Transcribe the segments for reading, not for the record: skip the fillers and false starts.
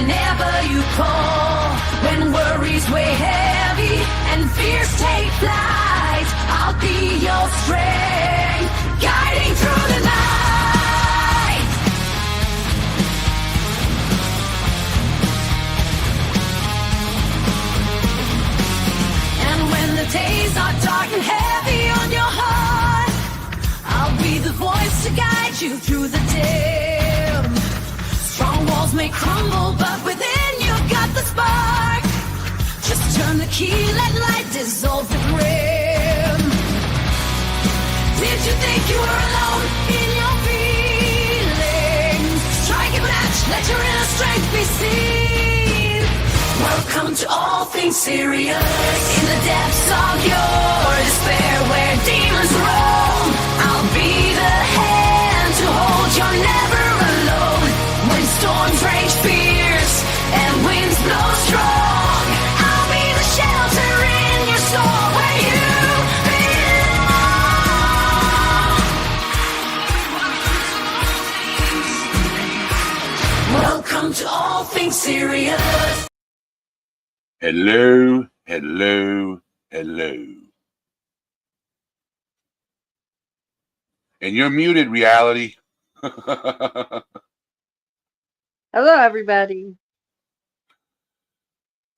whenever you call. When worries weigh heavy and fears take flight, I'll be your strength, guiding through the night. And when the days are dark and heavy on your heart, I'll be the voice to guide you through the dim. Strong walls may crumble, but within you've got the spark. Just turn the key, let light dissolve the grim. Did you think you were alone in your feelings? Strike a match, let your inner strength be seen. Welcome to all things serious. In the depths of your despair, where demons roam, I'll be the hand to hold. You're never alone. When storms rage fierce and winds blow strong, I'll be the shelter in your soul where you belong. Welcome to all things serious. Hello, hello, hello. And you're muted, reality. Hello, everybody.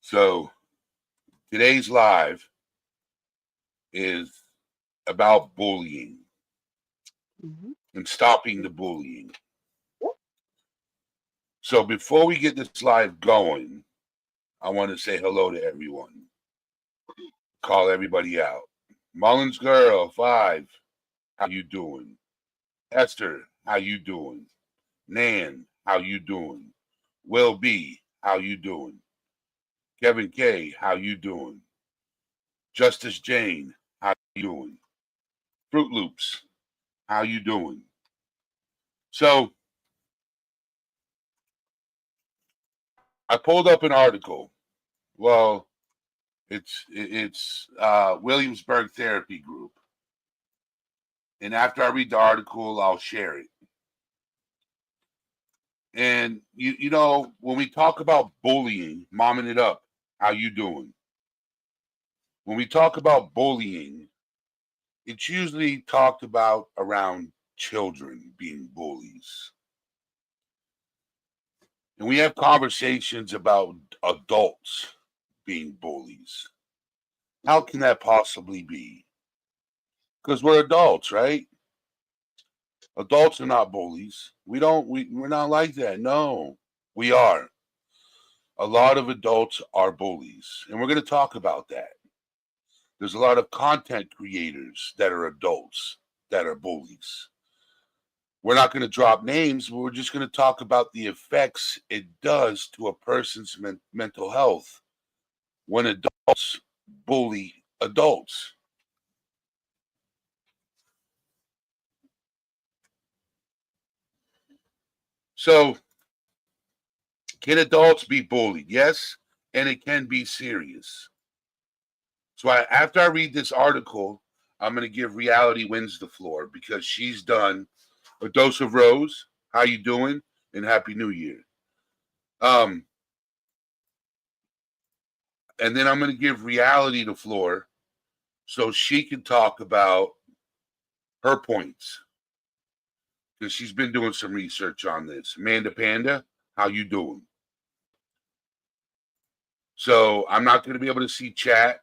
So today's live is about bullying and stopping the bullying. So before we get this live going, I want to say hello to everyone. Call everybody out. Mullins Girl, 5. How you doing? Esther, how you doing? Nan, how you doing? Will B, how you doing? Kevin K, how you doing? Justice Jane, how you doing? Fruit Loops, how you doing? So I pulled up an article. Well, it's Williamsburg Therapy Group. And after I read the article, I'll share it. And you know, when we talk about bullying, momming it up, how you doing? When we talk about bullying, it's usually talked about around children being bullies. And we have conversations about adults being bullies. How can that possibly be? Because we're adults, right? Adults are not bullies. We're not like that. No, we are. A lot of adults are bullies. And we're going to talk about that. There's a lot of content creators that are adults that are bullies. We're not going to drop names, but we're just going to talk about the effects it does to a person's mental health when adults bully adults. So, can adults be bullied? Yes, and it can be serious. So after I read this article, I'm going to give Reality Wins the floor because she's done a dose of Rose. How you doing? And Happy New Year. And then I'm going to give Reality the floor so she can talk about her points because she's been doing some research on this. Amanda Panda, how you doing? So I'm not going to be able to see chat.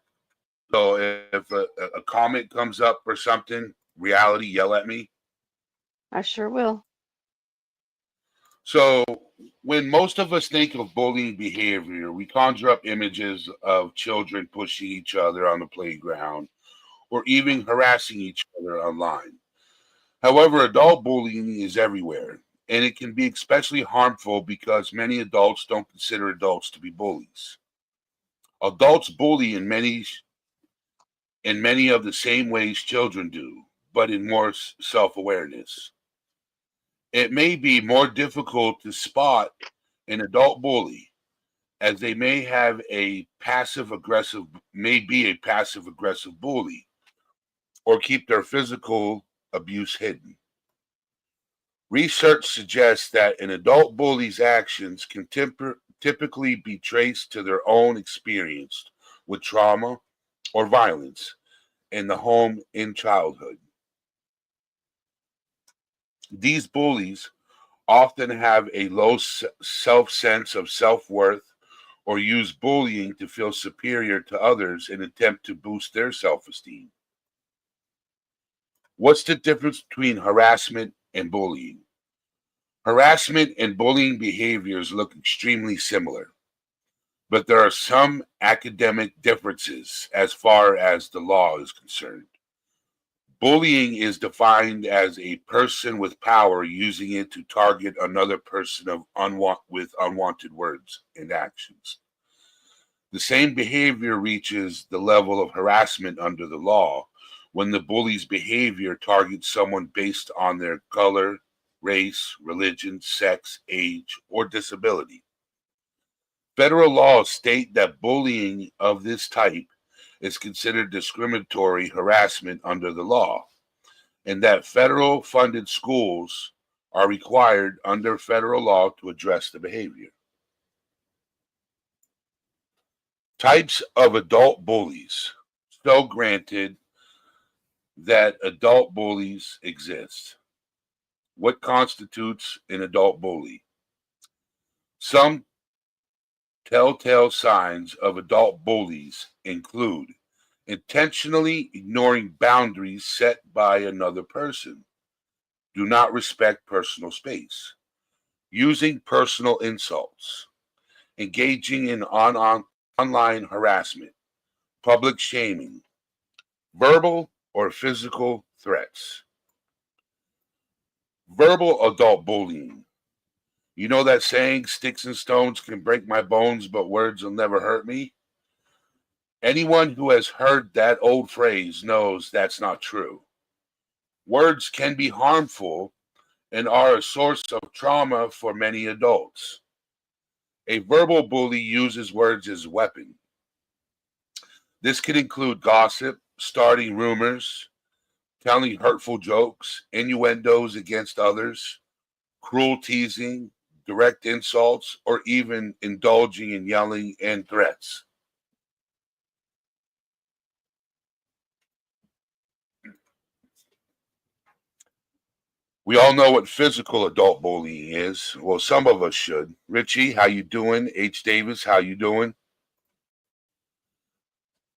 So if a comment comes up or something, Reality, yell at me. I sure will. So when most of us think of bullying behavior, we conjure up images of children pushing each other on the playground or even harassing each other online. However, adult bullying is everywhere, and it can be especially harmful because many adults don't consider adults to be bullies. Adults bully in many of the same ways children do, but in more self-awareness. It may be more difficult to spot an adult bully as they may be a passive-aggressive bully or keep their physical abuse hidden. Research suggests that an adult bully's actions can typically be traced to their own experience with trauma or violence in the home in childhood. These bullies often have a low sense of self-worth or use bullying to feel superior to others in an attempt to boost their self-esteem. What's the difference between harassment and bullying? Harassment and bullying behaviors look extremely similar, but there are some academic differences as far as the law is concerned. Bullying is defined as a person with power using it to target another person with unwanted words and actions. The same behavior reaches the level of harassment under the law when the bully's behavior targets someone based on their color, race, religion, sex, age, or disability. Federal laws state that bullying of this type is considered discriminatory harassment under the law, and that federal funded schools are required under federal law to address the behavior. Types of adult bullies. So granted that adult bullies exist. What constitutes an adult bully? Some telltale signs of adult bullies include intentionally ignoring boundaries set by another person, do not respect personal space, using personal insults, engaging in online harassment, public shaming, verbal or physical threats. Verbal adult bullying. You know that saying, sticks and stones can break my bones, but words will never hurt me? Anyone who has heard that old phrase knows that's not true. Words can be harmful and are a source of trauma for many adults. A verbal bully uses words as a weapon. This can include gossip, starting rumors, telling hurtful jokes, innuendos against others, cruel teasing, direct insults, or even indulging in yelling and threats. We all know what physical adult bullying is. Well, some of us should. Richie, how you doing? H. Davis, how you doing?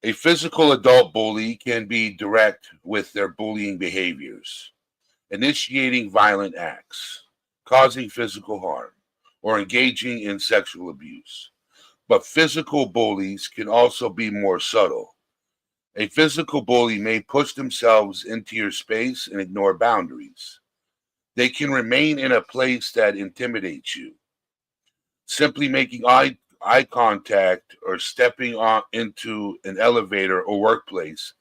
A physical adult bully can be direct with their bullying behaviors, initiating violent acts, causing physical harm, or engaging in sexual abuse. But physical bullies can also be more subtle. A physical bully may push themselves into your space and ignore boundaries. They can remain in a place that intimidates you. Simply making eye contact or stepping into an elevator or workplace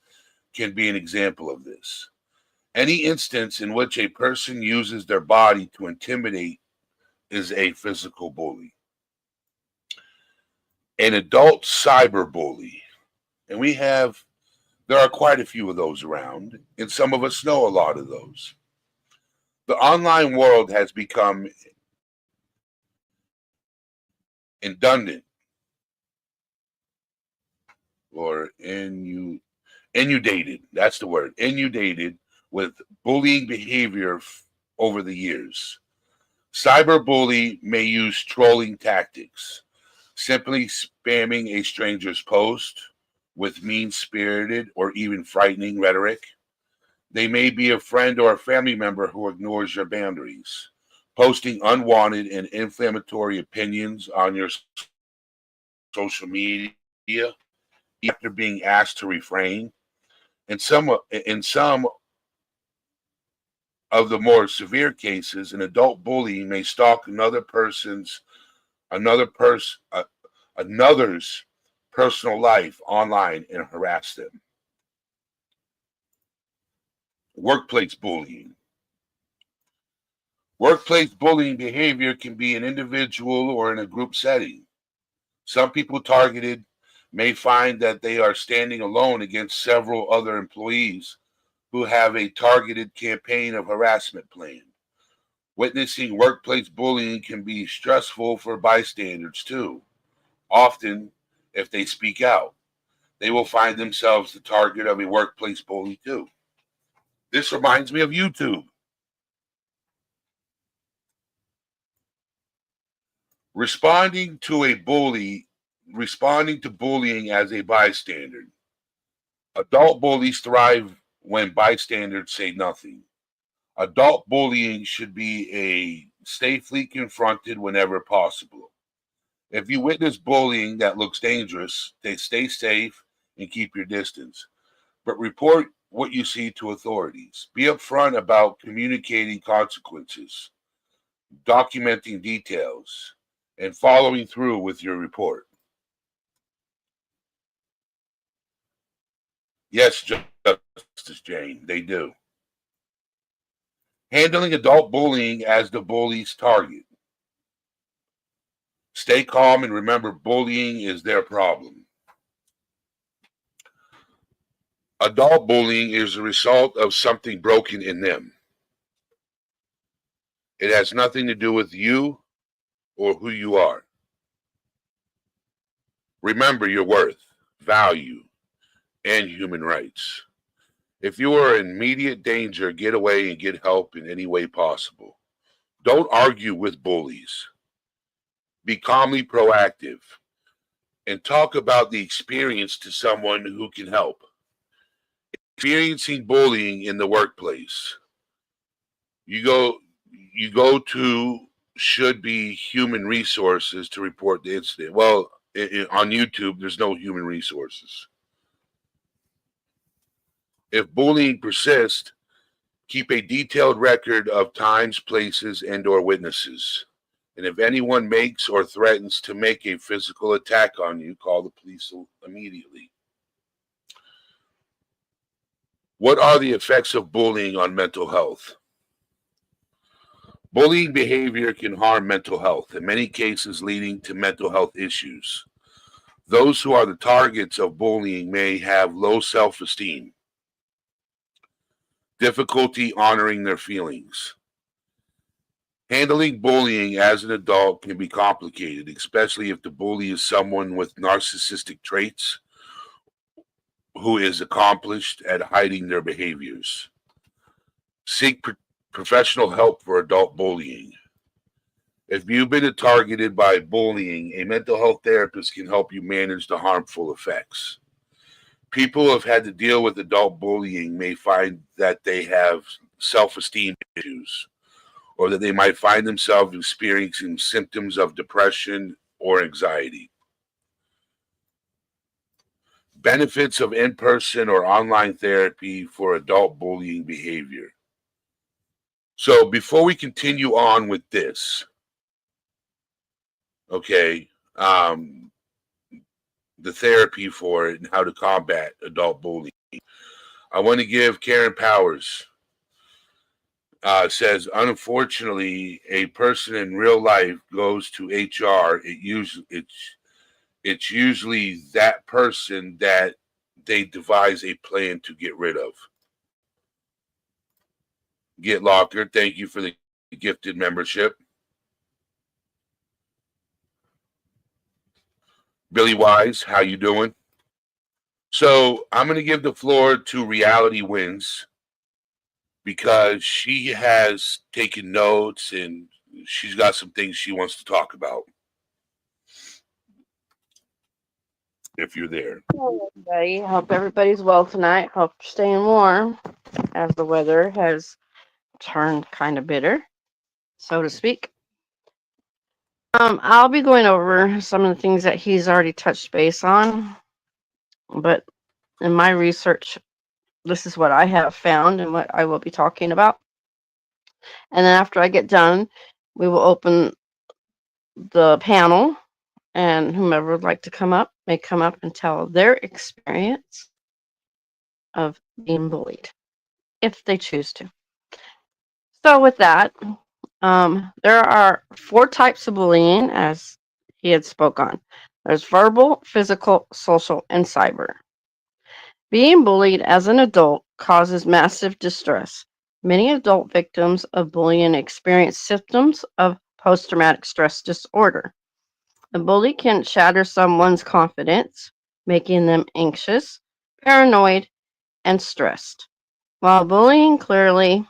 can be an example of this. Any instance in which a person uses their body to intimidate is a physical bully. An adult cyberbully. And there are quite a few of those around, and some of us know a lot of those. The online world has become inundated or inundated, that's the word, inundated with bullying behavior over the years. Cyberbully may use trolling tactics, simply spamming a stranger's post with mean-spirited or even frightening rhetoric. They may be a friend or a family member who ignores your boundaries, posting unwanted and inflammatory opinions on your social media after being asked to refrain. In some of the more severe cases, an adult bully may stalk another person another's personal life online and harass them. Workplace bullying. Workplace bullying behavior can be an individual or in a group setting. Some people targeted may find that they are standing alone against several other employees who have a targeted campaign of harassment planned. Witnessing workplace bullying can be stressful for bystanders too. Often, if they speak out, they will find themselves the target of a workplace bully too. This reminds me of YouTube. Responding to bullying as a bystander. Adult bullies thrive when bystanders say nothing. Adult bullying should be safely confronted whenever possible. If you witness bullying that looks dangerous, they stay safe and keep your distance. But report what you see to authorities. Be upfront about communicating consequences, documenting details, and following through with your report. Yes, Justice Jane, they do. Handling adult bullying as the bully's target. Stay calm and remember bullying is their problem. Adult bullying is a result of something broken in them. It has nothing to do with you or who you are. Remember your worth, value, and human rights. If you are in immediate danger, get away and get help in any way possible. Don't argue with bullies. Be calmly proactive and talk about the experience to someone who can help. Experiencing bullying in the workplace. You go to should be human resources to report the incident. Well, on YouTube, there's no human resources. If bullying persists, keep a detailed record of times, places, and/or witnesses. And if anyone makes or threatens to make a physical attack on you, call the police immediately. What are the effects of bullying on mental health? Bullying behavior can harm mental health, in many cases leading to mental health issues. Those who are the targets of bullying may have low self-esteem, difficulty honoring their feelings. Handling bullying as an adult can be complicated, especially if the bully is someone with narcissistic traits who is accomplished at hiding their behaviors. Seek professional help for adult bullying. If you've been targeted by bullying, a mental health therapist can help you manage the harmful effects. People who have had to deal with adult bullying may find that they have self-esteem issues, or that they might find themselves experiencing symptoms of depression or anxiety. Benefits of in-person or online therapy for adult bullying behavior. So before we continue on with this, okay, the therapy for it and how to combat adult bullying, I want to give Karen Powers, says, unfortunately, a person in real life goes to HR. It's usually that person that they devise a plan to get rid of. Get Locker, thank you for the gifted membership. Billy Wise, how you doing? So I'm going to give the floor to Reality Wins because she has taken notes and she's got some things she wants to talk about. If you're there. Hello, everybody. Hope everybody's well tonight. Hope you're staying warm as the weather has turned kind of bitter, so to speak. I'll be going over some of the things that he's already touched base on, but in my research, this is what I have found and what I will be talking about. And then after I get done, we will open the panel, and whomever would like to come up may come up and tell their experience of being bullied, if they choose to. So with that, there are 4 types of bullying, as he had spoke on. There's verbal, physical, social, and cyber. Being bullied as an adult causes massive distress. Many adult victims of bullying experience symptoms of post-traumatic stress disorder. A bully can shatter someone's confidence, making them anxious, paranoid, and stressed. While bullying clearly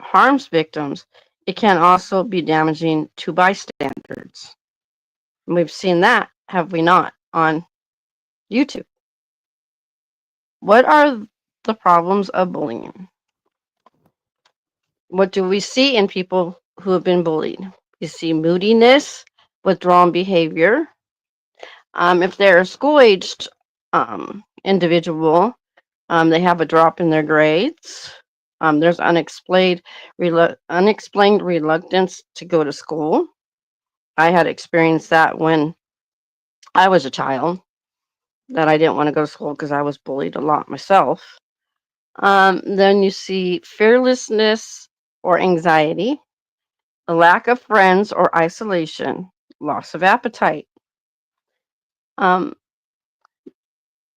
harms victims, it can also be damaging to bystanders. We've seen that, have we not, on YouTube? What are the problems of bullying? What do we see in people who have been bullied? You see moodiness, withdrawn behavior. If they're a school-aged individual, they have a drop in their grades. There's unexplained reluctance to go to school. I had experienced that when I was a child, that I didn't want to go to school because I was bullied a lot myself. Then you see fearlessness or anxiety, a lack of friends or isolation, loss of appetite. Um,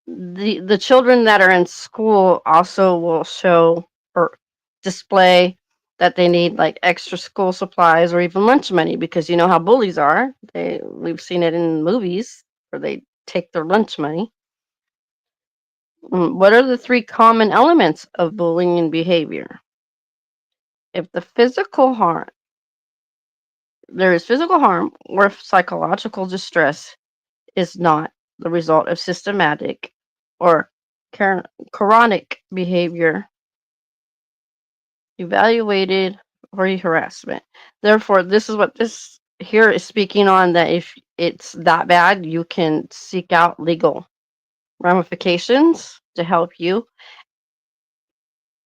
the children that are in school also will show or display that they need like extra school supplies or even lunch money because you know how bullies are. We've seen it in movies where they take their lunch money. What are the three common elements of bullying behavior? If there is physical harm or if psychological distress is not the result of systematic or chronic behavior evaluated for harassment. Therefore, this is what this here is speaking on, that if it's that bad, you can seek out legal ramifications to help you.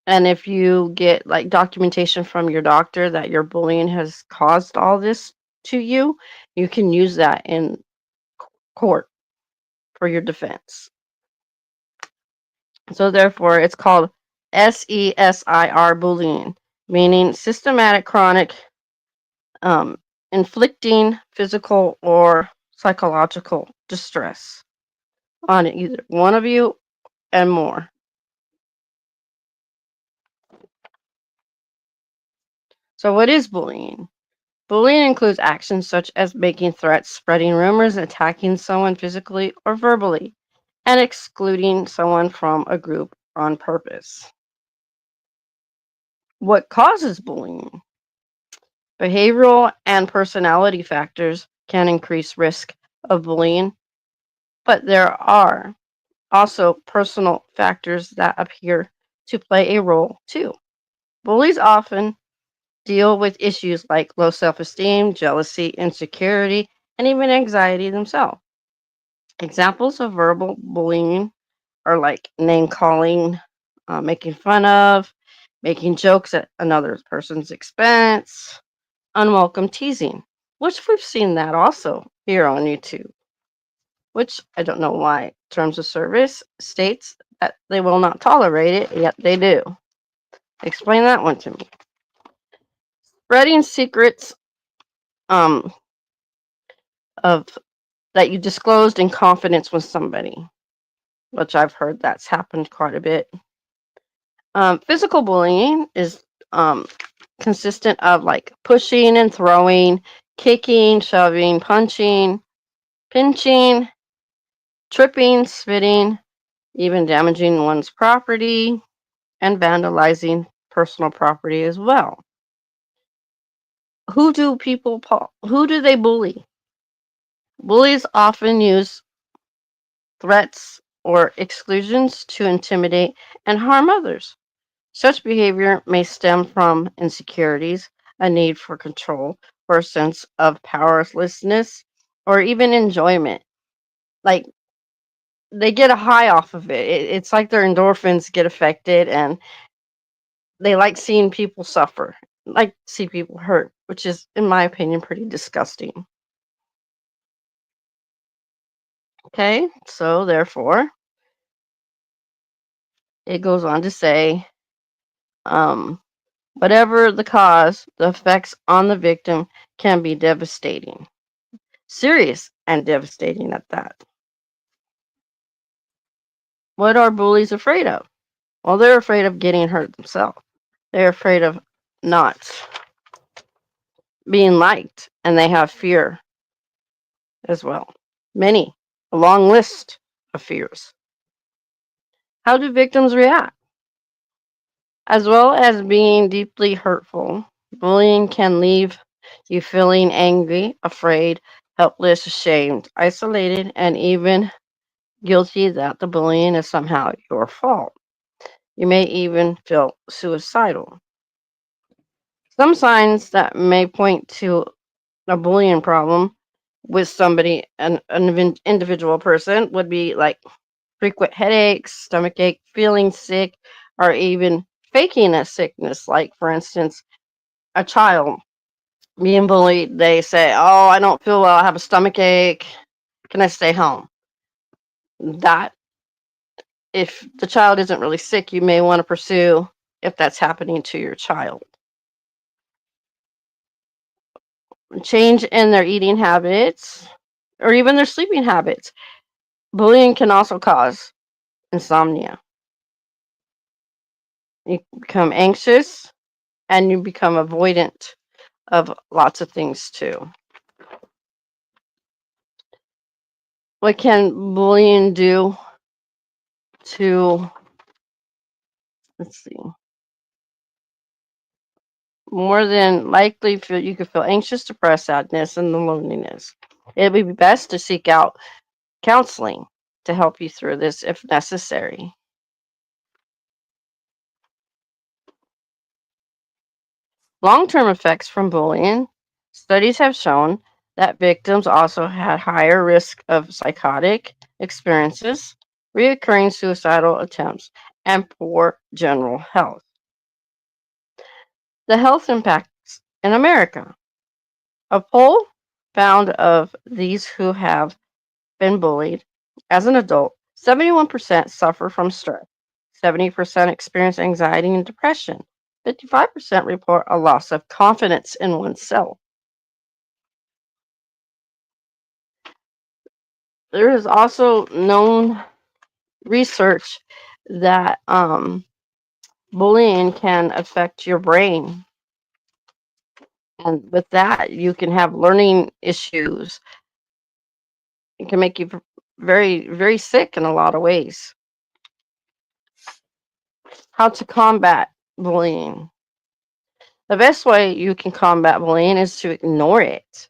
And if you get like documentation from your doctor that your bullying has caused all this to you, you can use that in court for your defense. So therefore, it's called SESIR bullying, meaning systematic chronic inflicting physical or psychological distress on either one of you and more. So what is bullying? Bullying includes actions such as making threats, spreading rumors, attacking someone physically or verbally, and excluding someone from a group on purpose. What causes bullying? Behavioral and personality factors can increase risk of bullying, but there are also personal factors that appear to play a role too. Bullies often deal with issues like low self-esteem, jealousy, insecurity, and even anxiety themselves. Examples of verbal bullying are like name calling, making fun of, making jokes at another person's expense, unwelcome teasing, which we've seen that also here on YouTube, which I don't know why Terms of Service states that they will not tolerate it, yet they do. Explain that one to me. Spreading secrets of that you disclosed in confidence with somebody, which I've heard that's happened quite a bit. Physical bullying is consistent of like pushing and throwing, kicking, shoving, punching, pinching, tripping, spitting, even damaging one's property, and vandalizing personal property as well. Who do they bully? Bullies often use threats or exclusions to intimidate and harm others. Such behavior may stem from insecurities, a need for control, or a sense of powerlessness, or even enjoyment. Like they get a high off of it. It's like their endorphins get affected and they like seeing people suffer, like see people hurt, which is, in my opinion, pretty disgusting. Okay, so therefore, it goes on to say, um, whatever the cause, the effects on the victim can be devastating, serious and devastating at that. What are bullies afraid of? Well, they're afraid of getting hurt themselves. They're afraid of not being liked, and they have fear as well. Many, a long list of fears. How do victims react? As well as being deeply hurtful, bullying can leave you feeling angry, afraid, helpless, ashamed, isolated, and even guilty that the bullying is somehow your fault. You may even feel suicidal. Some signs that may point to a bullying problem with somebody, an individual person, would be like frequent headaches, stomach ache, feeling sick, or even faking a sickness. Like, for instance, a child being bullied, they say, "Oh, I don't feel well. I have a stomach ache. Can I stay home?" That, if the child isn't really sick, you may want to pursue if that's happening to your child. Change in their eating habits or even their sleeping habits. Bullying can also cause insomnia. You become anxious and you become avoidant of lots of things too. What can bullying do to, let's see, more than likely feel you could feel anxious, depressed, sadness, and the loneliness. It would be best to seek out counseling to help you through this if necessary. Long-term effects from bullying. Studies have shown that victims also had higher risk of psychotic experiences, reoccurring suicidal attempts, and poor general health. The health impacts in America. A poll found of these who have been bullied as an adult, 71% suffer from stress, 70% experience anxiety and depression, 55% report a loss of confidence in oneself. There is also known research that bullying can affect your brain. And with that, you can have learning issues. It can make you very, very sick in a lot of ways. How to combat bullying? The best way you can combat bullying is to ignore it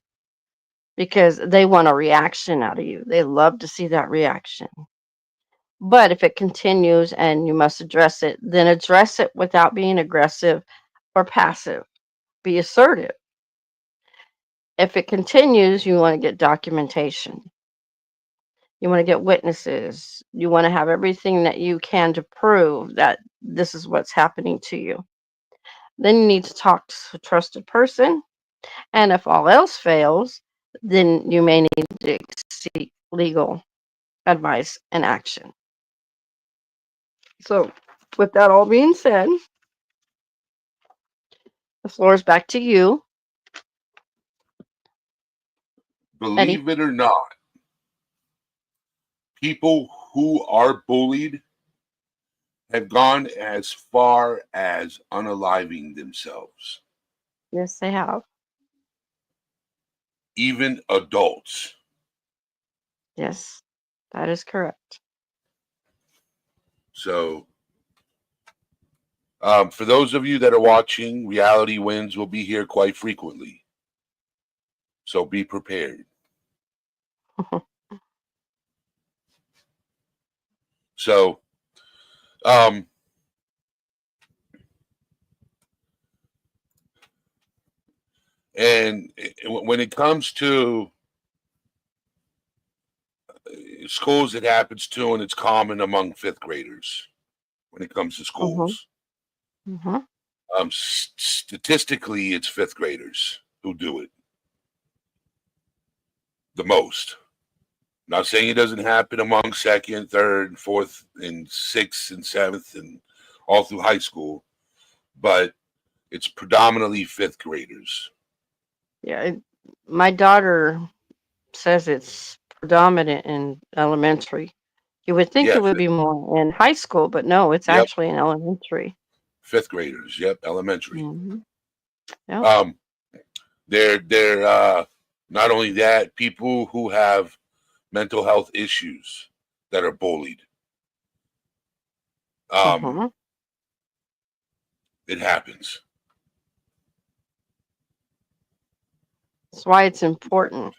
because they want a reaction out of you. They love to see that reaction. But if it continues and you must address it, then address it without being aggressive or passive. Be assertive. If it continues, you want to get documentation. You want to get witnesses. You want to have everything that you can to prove that this is what's happening to you. Then you need to talk to a trusted person. And if all else fails, then you may need to seek legal advice and action. So, with that all being said, the floor is back to you, Eddie. Believe it or not, people who are bullied have gone as far as unaliving themselves, Yes, they have. even adults. Yes, that is correct. So, for those of you that are watching, Reality Wins will be here quite frequently. So be prepared. So, um, and when it comes to schools, it happens too, and it's common among fifth graders when it comes to Mm-hmm. schools. Mm-hmm. Statistically, it's fifth graders who do it the most. Not saying it doesn't happen among second, third, fourth, and sixth and seventh, and all through high school, but it's predominantly fifth graders. Yeah, my daughter says it's predominant in elementary. You would think Yeah, it would be more in high school, but no, it's yep. actually in elementary. 5th graders. Yep, elementary. Mm-hmm. Yep. They're not only that, people who have mental health issues that are bullied. Mm-hmm. It happens. That's why it's important.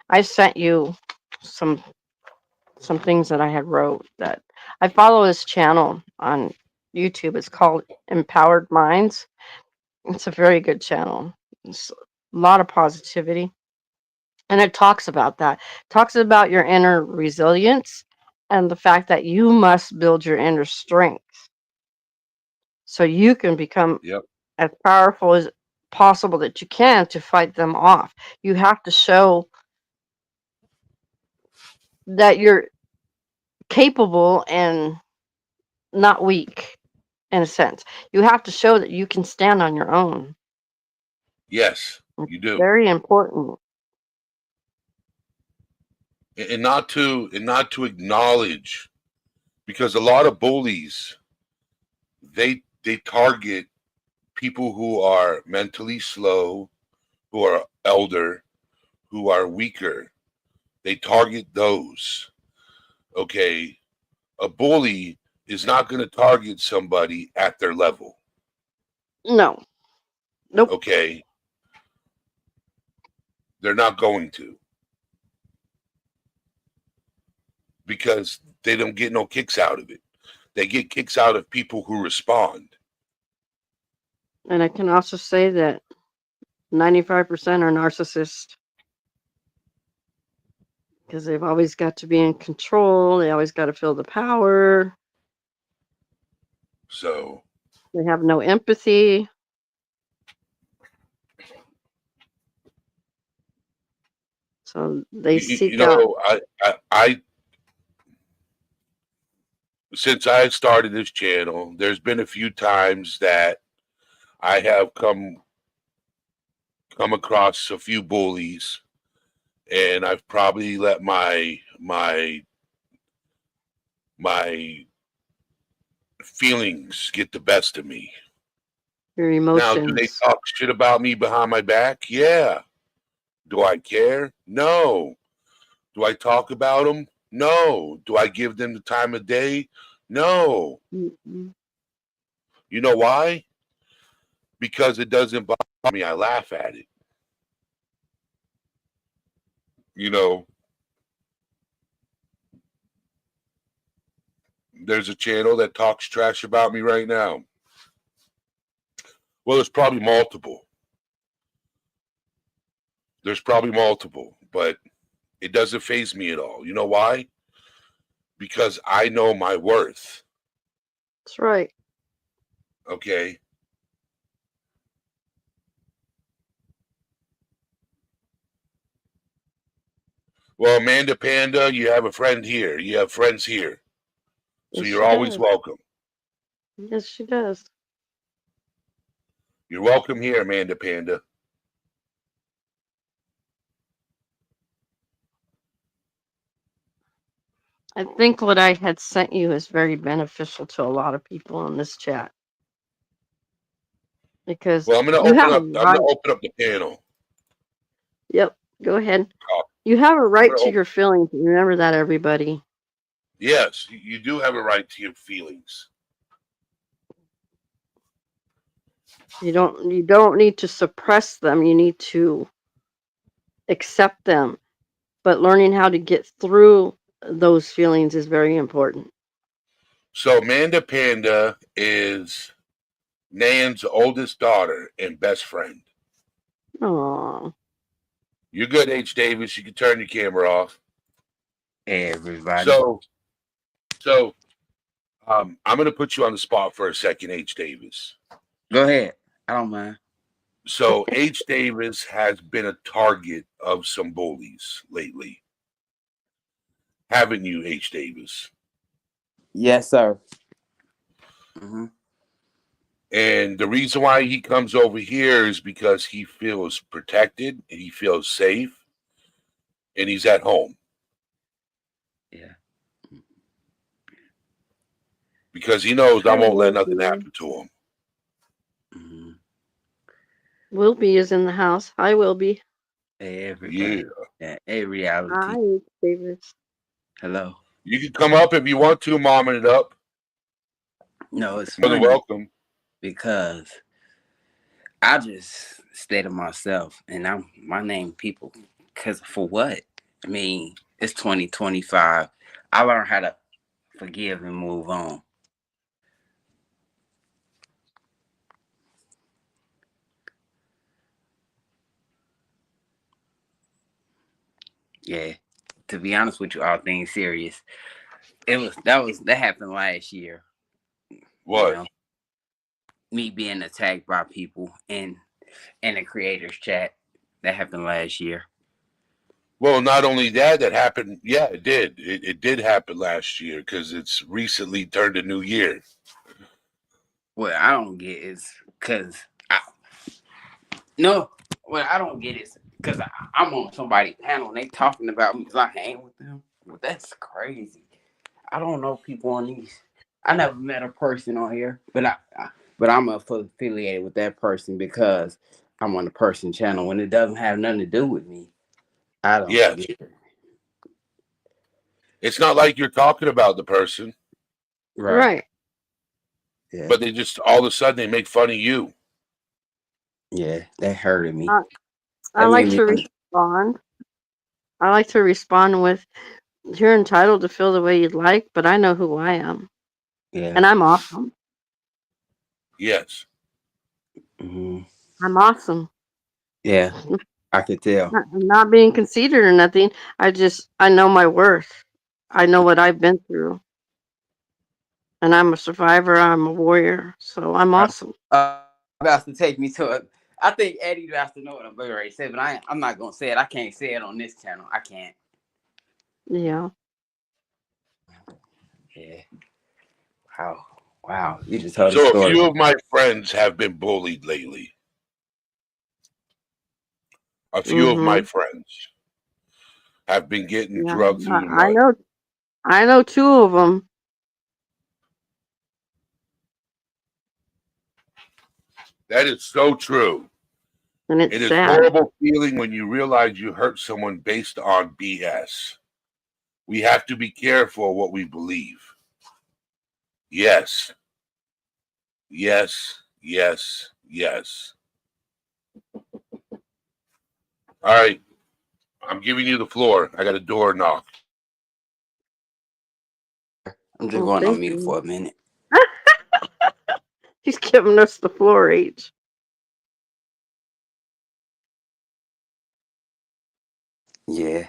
I sent you some things that I had wrote that I follow this channel on YouTube. It's called Empowered Minds. It's a very good channel. It's a lot of positivity. And it talks about that. Talks about your inner resilience and the fact that you must build your inner strength so you can become Yep. as powerful as possible that you can to fight them off. You have to show that you're capable and not weak in a sense. You have to show that you can stand on your own. Yes, It's you do. very important. And not to acknowledge, because a lot of bullies, they target people who are mentally slow, who are elder, who are weaker. They target those. Okay. A bully is not going to target somebody at their level. No. Nope. Okay. They're not going to. Because they don't get no kicks out of it. They get kicks out of people who respond. And I can also say that 95% are narcissists because they've always got to be in control. They always got to feel the power. So They have no empathy. So they seek out. I since I started this channel, there's been a few times that I have come across a few bullies, and I've probably let my feelings get the best of me. Your Now, do they emotions. talk shit about me behind my back? Yeah. Do I care? No. Do I talk about them? No. Do I give them the time of day? No. Mm-hmm. You know why? Because it doesn't bother me. I laugh at it. You know, there's a channel that talks trash about me right now. Well, there's probably multiple. But it doesn't faze me at all. You know why? Because I know my worth. That's right. Okay. Well, Amanda Panda, you have a friend here. You have friends here. So Yes, you're she always does. welcome. Yes, she does. You're welcome here, Amanda Panda. I think what I had sent you is very beneficial to a lot of people in this chat because Well, I'm gonna you have a right. open up the panel. Yep, go ahead. Oh, You have a I'm right gonna to open- your feelings. Remember that, everybody. Yes, you do have a right to your feelings. You don't need to suppress them. You need to accept them. But learning how to get through those feelings is very important. So Amanda Panda is Nan's oldest daughter and best friend. Oh, You're good, H. Davis. You can turn your camera off. Hey, everybody. So I'm going to put you on the spot for a second, H. Davis. Go ahead. I don't mind. So H. Davis has been a target of some bullies lately. Haven't you, H. Davis? Yes, sir. Mm-hmm. And the reason why he comes over here is because he feels protected and he feels safe and he's at home. Yeah. because he knows I Hi, won't let nothing Wilby. happen to him. Mhm. Wilby is in the house. Hi, Wilby. Hey, Yeah. everybody. Yeah, hey, reality. Hi, Davis. Hello. You can come up if you want to, momming it up. No, it's You're funny welcome. because I just stay to myself and my name people. Because for what? I mean, it's 2025. I learned how to forgive and move on. Yeah. To be honest with you, all things serious. That happened last year. You What? know, me being attacked by people in the creators chat. That happened last year. Well, not only that happened. Yeah, it did. It did happen last year because it's recently turned a new year. What I don't get is because no, what I don't get is because I'm on somebody's panel and they talking about me because I hang with them. Well, that's crazy. I don't know people on these. I never met a person on here, but I'm affiliated with that person because I'm on the person channel when it doesn't have nothing to do with me. I don't Yes. get it. It's not like you're talking about the person, Right. Yeah. but they just all of a sudden they make fun of you. Yeah. That hurted me. I That like made me. to respond. I like to respond with, "You're entitled to feel the way you'd like, but I know who I am, Yeah. and I'm awesome. Yes. Hmm. I'm awesome. Yeah. I could tell. I'm not being conceited or nothing. I know my worth. I know what I've been through, and I'm a survivor. I'm a warrior, so I'm awesome." About to take me to it. I think Eddie has to know what I'm ready to say, but I'm not gonna say it. I can't say it on this channel. I can't. Yeah. Yeah. Wow. Wow. You just told a So a story. few of my friends have been bullied lately. A few of my Mhm. friends have been getting Yeah. drugged through the I mud. know. I know two of them, That is so true. and it's It is sad. horrible feeling when you realize you hurt someone based on BS. We have to be careful what we believe. Yes. Yes. Yes. Yes. All right. I'm giving you the floor. I got a door knock. I'm just Well, going on thank mute you. for a minute. He's giving us the floor H. Yeah.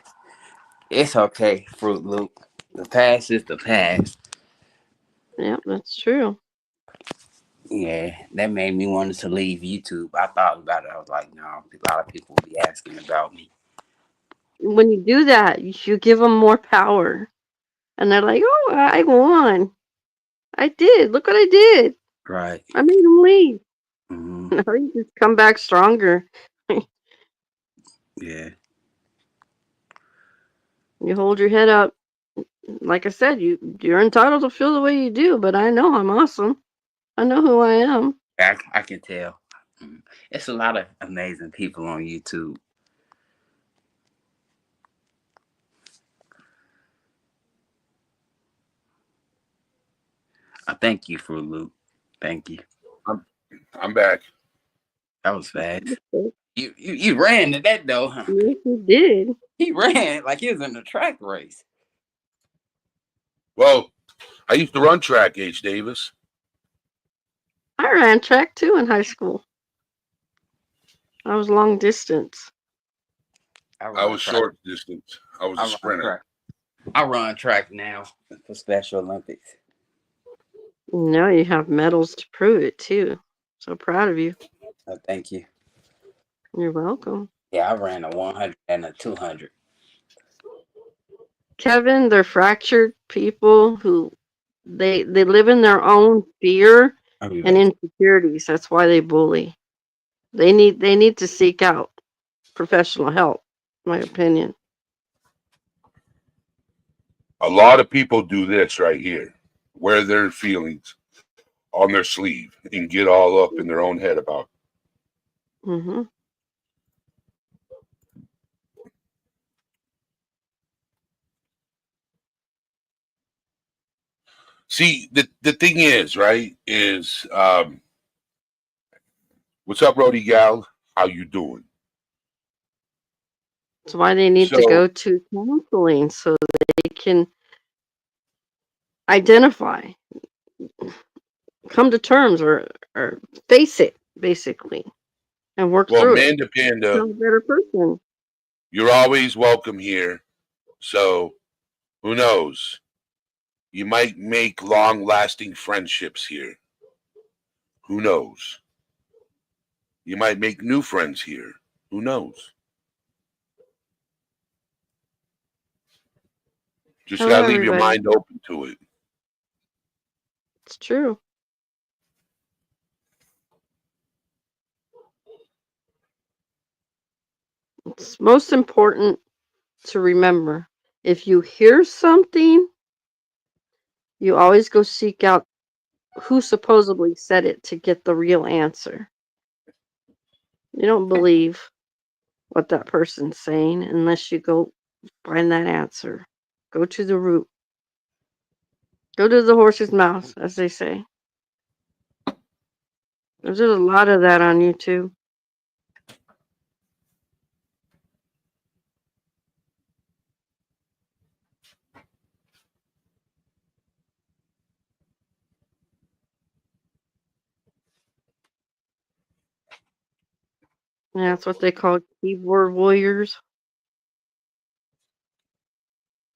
It's okay, Fruit Loop. The past is the past. Yep, that's true. Yeah, that made me want to leave YouTube. I thought about it. I was like, no, a lot of people will be asking about me. When you do that, you give them more power, and they're like, "Oh, I won. I did. Look what I did. Right. I made them leave." Hmm. No, you just come back stronger. Yeah. You hold your head up. Like I said, you're entitled to feel the way you do, but I know I'm awesome. I know who I am. I can tell. Mhm. It's a lot of amazing people on YouTube. I thank you, Fruit Loop. Thank you. I'm back. That was fast. You ran to that though, huh? Yes, you did. He ran like he was in a track race. Well, I used to run track, H. Davis. I ran track too in high school. I was long distance. I I run was track. short distance. I was I a run sprinter. track. I run track now for Special Olympics. No, you have medals to prove it too. So proud of you. Thank you. You're welcome. Yeah, I ran a 100 and a 200. Kevin, they're fractured people who they live in their own fear I'll be and back. insecurities. That's why they bully. They need to seek out professional help, in my opinion. A lot of people do this right here. wear their feelings on their sleeve and get all up in their own head about it. Mm-hmm. See, the thing is, right, is what's up, Rody Gal? How you doing? That's why they need to So, go to counseling so they can identify, come to terms, or face it, basically, and work well, through it. Manda Panda, Become a better person. you're always welcome here. So, who knows? You might make long-lasting friendships here. Who knows? You might make new friends here. Who knows? Just Hello, gotta leave your everybody. mind open to it. It's true. It's most important to remember. If you hear something, you always go seek out who supposedly said it to get the real answer. You don't believe what that person's saying unless you go find that answer. Go to the root. Go to the horse's mouth, as they say. There's a lot of that on YouTube. Yeah, that's what they call keyboard warriors.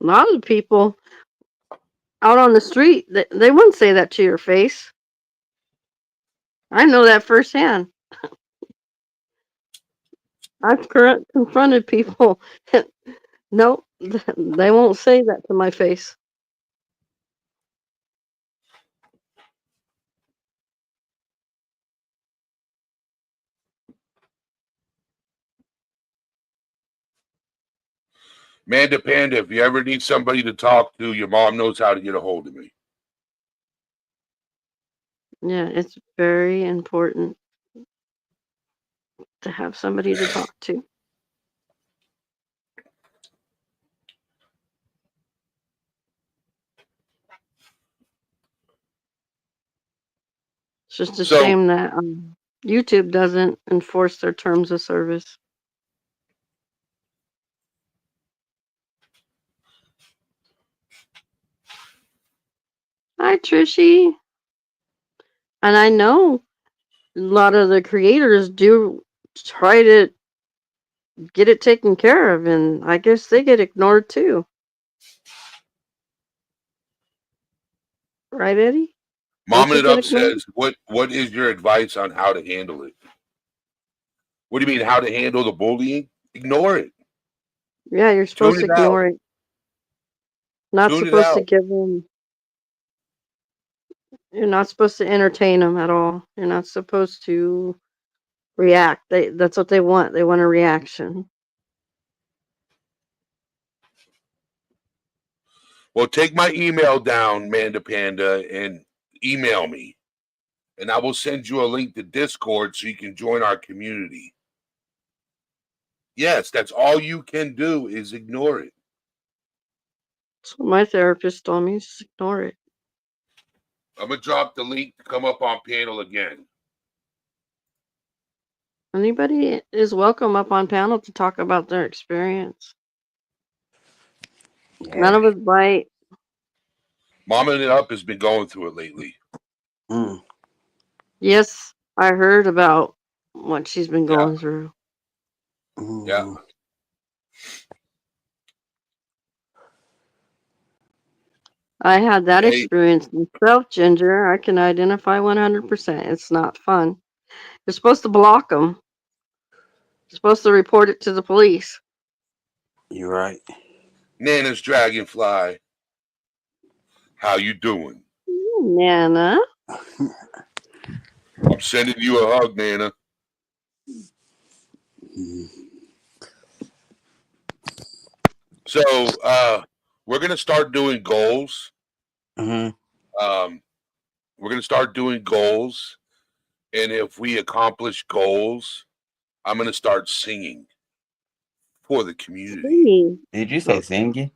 A lot of people out on the street, they wouldn't say that to your face. I know that firsthand. I've confronted people. No, they won't say that to my face. Manda Panda, if you ever need somebody to talk to, your mom knows how to get a hold of me. Yeah, it's very important to have somebody to talk to. It's just a So, shame that YouTube doesn't enforce their terms of service. Hi, Trishy. And I know a lot of the creators do try to get it taken care of, and I guess they get ignored too. Right, Eddie? Don't Mom you It get Up ignored? says, what is your advice on how to handle it? What do you mean, how to handle the bullying? Ignore it. Yeah, you're supposed Tune to it out. ignore it. Not Tune it supposed to out. give them. You're not supposed to entertain them at all. You're not supposed to react. That's what they want. They want a reaction. Well, take my email down, Manda Panda, and email me. And I will send you a link to Discord so you can join our community. Yes, that's all you can do is ignore it. That's what my therapist told me. Just ignore it. I'm going to drop the link to come up on panel again. Anybody is welcome up on panel to talk about their experience. Yeah. None of us bite. Mama It Up has been going through it lately. Mm. Yes, I heard about what she's been going through. Yeah. Mm. I had that Hey, experience myself, Ginger. I can identify 100%. It's not fun. You're supposed to block them. You're supposed to report it to the police. You're right. Nana's Dragonfly. How you doing? Nana. I'm sending you a hug, Nana. Mm. So, we're going to start doing goals. Mm-hmm. We're going to start doing goals. And if we accomplish goals, I'm going to start singing for the community. Singing. Did you say singing?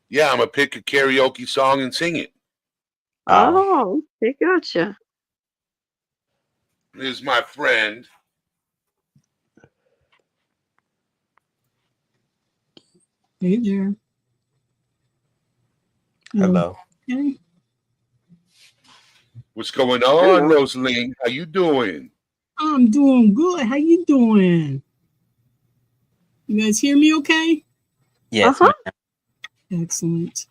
Yeah, I'm going to pick a karaoke song and sing it. Oh, okay, gotcha. This is my friend. Hey there. Hello. Okay. What's going on, Rosaline? How you doing? I'm doing good. How you doing? You guys hear me okay? Yes, Uh-huh. ma'am. Excellent.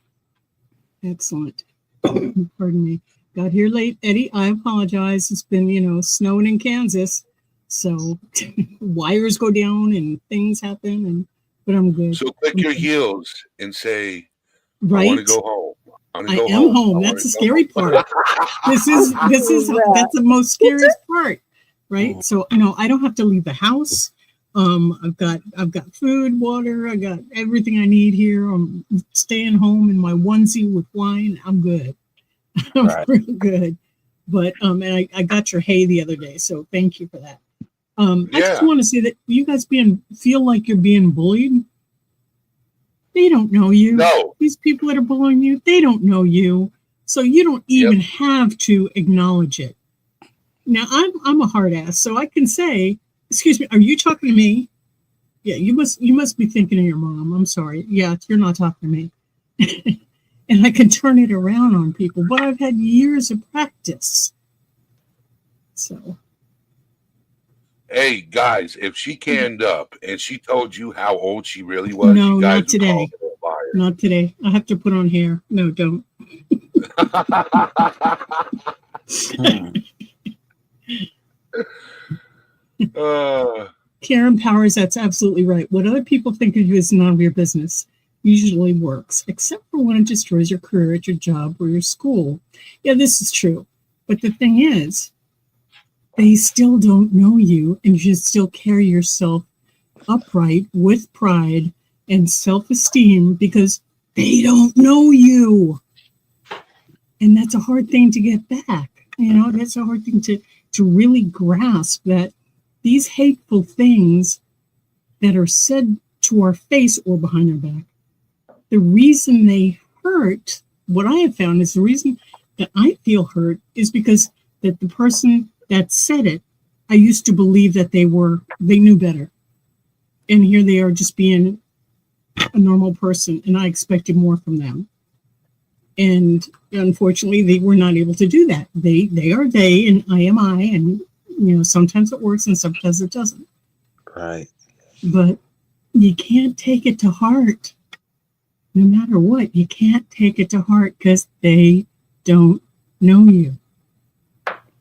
Excellent. Pardon me. Got here late, Eddie. I apologize. It's been, snowing in Kansas. So wires go down and things happen, but I'm good. So click your heels and say, Right? I want to go home. I am home. That's the scary part. This is that's the most scariest part, right? So I don't have to leave the house. I've got food, water, I got everything I need here. I'm staying home in my onesie with wine. I'm good. I'm pretty good. But and I got your hay the other day, so thank you for that. I just want to say that you guys feel like you're being bullied. They don't know you. No. These people that are bullying you, they don't know you. So you don't even have to acknowledge it. Now, I'm a hard ass, so I can say, excuse me, are you talking to me? Yeah, you must be thinking of your mom. I'm sorry. Yeah, you're not talking to me. And I can turn it around on people, but I've had years of practice. So. Hey, guys, if she canned up and she told you how old she really was, No, you guys not today. Not today. I have to put on hair. No, don't. Karen Powers, that's absolutely right. What other people think of you is none of your business. Usually works, except for when it destroys your career at your job or your school. Yeah, this is true. But the thing is, they still don't know you, and you should still carry yourself upright with pride and self-esteem because they don't know you. And that's a hard thing to get back. That's a hard thing to really grasp, that these hateful things that are said to our face or behind our back, the reason they hurt, what I have found is the reason that I feel hurt is because that the person that said it, I used to believe that they knew better. And here they are just being a normal person, and I expected more from them. And unfortunately, they were not able to do that. They are they, and I am I, and sometimes it works and sometimes it doesn't. Right. But you can't take it to heart. No matter what, you can't take it to heart because they don't know you.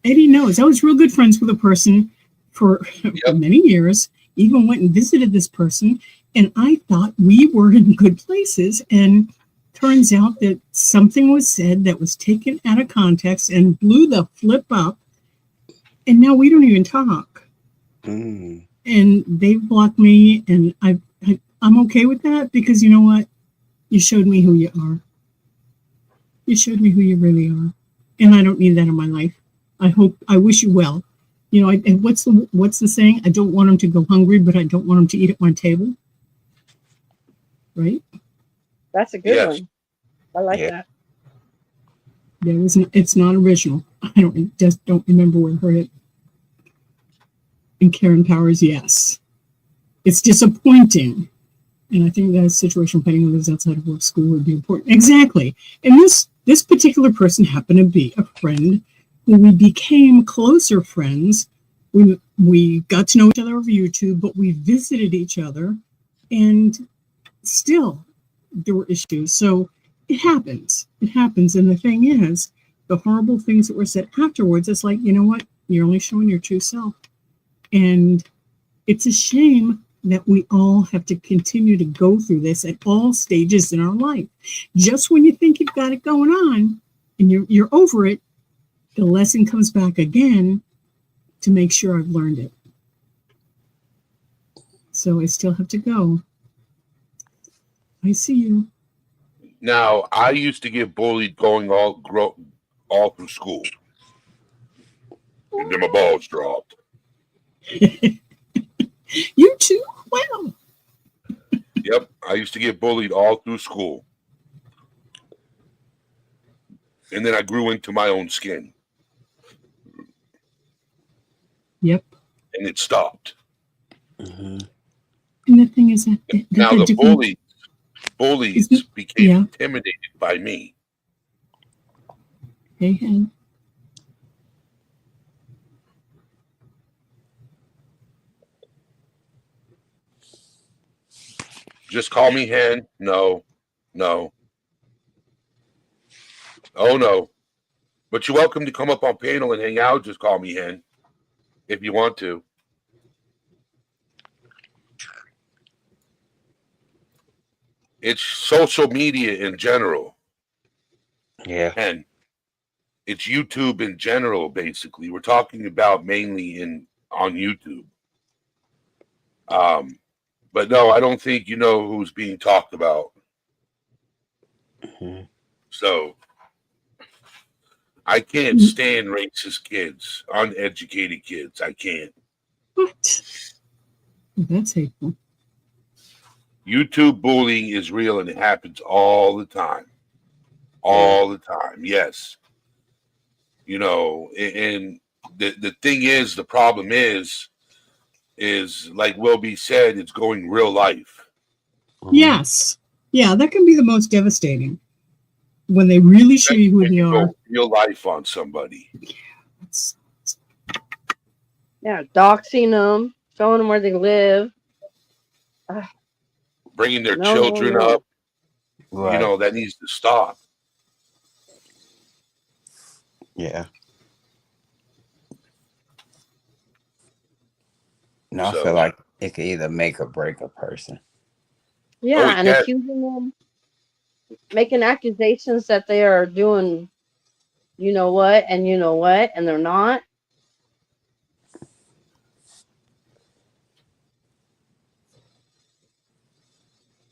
Eddie knows. I was real good friends with a person for many years, even went and visited this person, and I thought we were in good places, and turns out that something was said that was taken out of context and blew the flip up, and now we don't even talk. And they've blocked me, and I'm okay with that because you know what? You showed me who you are. You showed me who you really are, and I don't need that in my life. I wish you well. And what's the saying? I don't want them to go hungry, but I don't want them to eat at my table. Right? That's a good one. I like that. It's not original. I just don't remember where I heard it. And Karen Powers, yes. It's disappointing. And I think that situation planning lives outside of work school would be important. Exactly. And this particular person happened to be a friend who we became closer friends. We got to know each other over YouTube, but we visited each other, and still there were issues. So it happens. It happens. And the thing is, the horrible things that were said afterwards, it's like, you know what? You're only showing your true self. And it's a shame that we all have to continue to go through this at all stages in our life. Just when you think you've got it going on and you're over it, the lesson comes back again to make sure I've learned it. So I still have to go. I see you. Now, I used to get bullied growing all through school. And then my balls dropped. You too? Wow. Yep, I used to get bullied all through school. And then I grew into my own skin. Yep. And it stopped. Mm-hmm. And the thing is that Now they're the different. bullies became Yeah. intimidated by me. Hey. Just call me Hen. No. Oh, no. But you're welcome to come up on panel and hang out. Just call me Hen if you want to. It's social media in general. Yeah. And it's YouTube in general, basically. We're talking about mainly on YouTube. But no, I don't think you know who's being talked about. Mm-hmm. So I can't stand racist kids, uneducated kids. I can't. What? That's hateful. YouTube bullying is real and it happens all the time. All the time. Yes. You know, and the thing is, the problem is like Will B said, it's going real life. Mm-hmm. Yes. Yeah, that can be the most devastating. When they really show you who they are. Real life on somebody. Yeah, doxing them, showing them where they live. Bringing their children up. Right. You know, that needs to stop. Yeah. No, I feel like it could either make or break a person. Yeah, and accusing them, making accusations that they are doing you know what, and they're not.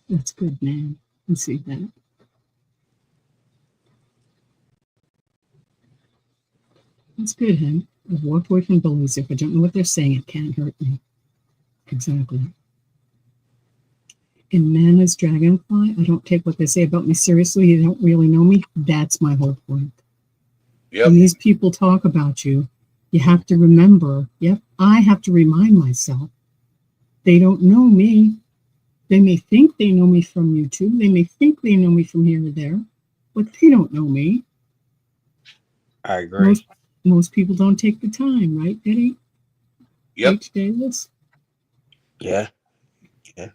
That's good, man. I see that. That's good, Hen. I've walked away from bullies. If I don't know what they're saying, it can't hurt me. Exactly. And man as Dragonfly, I don't take what they say about me seriously. You don't really know me. That's my whole point. Yep. When these people talk about you, you have to remember, I have to remind myself, they don't know me. They may think they know me from YouTube. They may think they know me from here or there, but they don't know me. I agree. Most people don't take the time, right, Eddie? Yep. H. Davis? Yeah.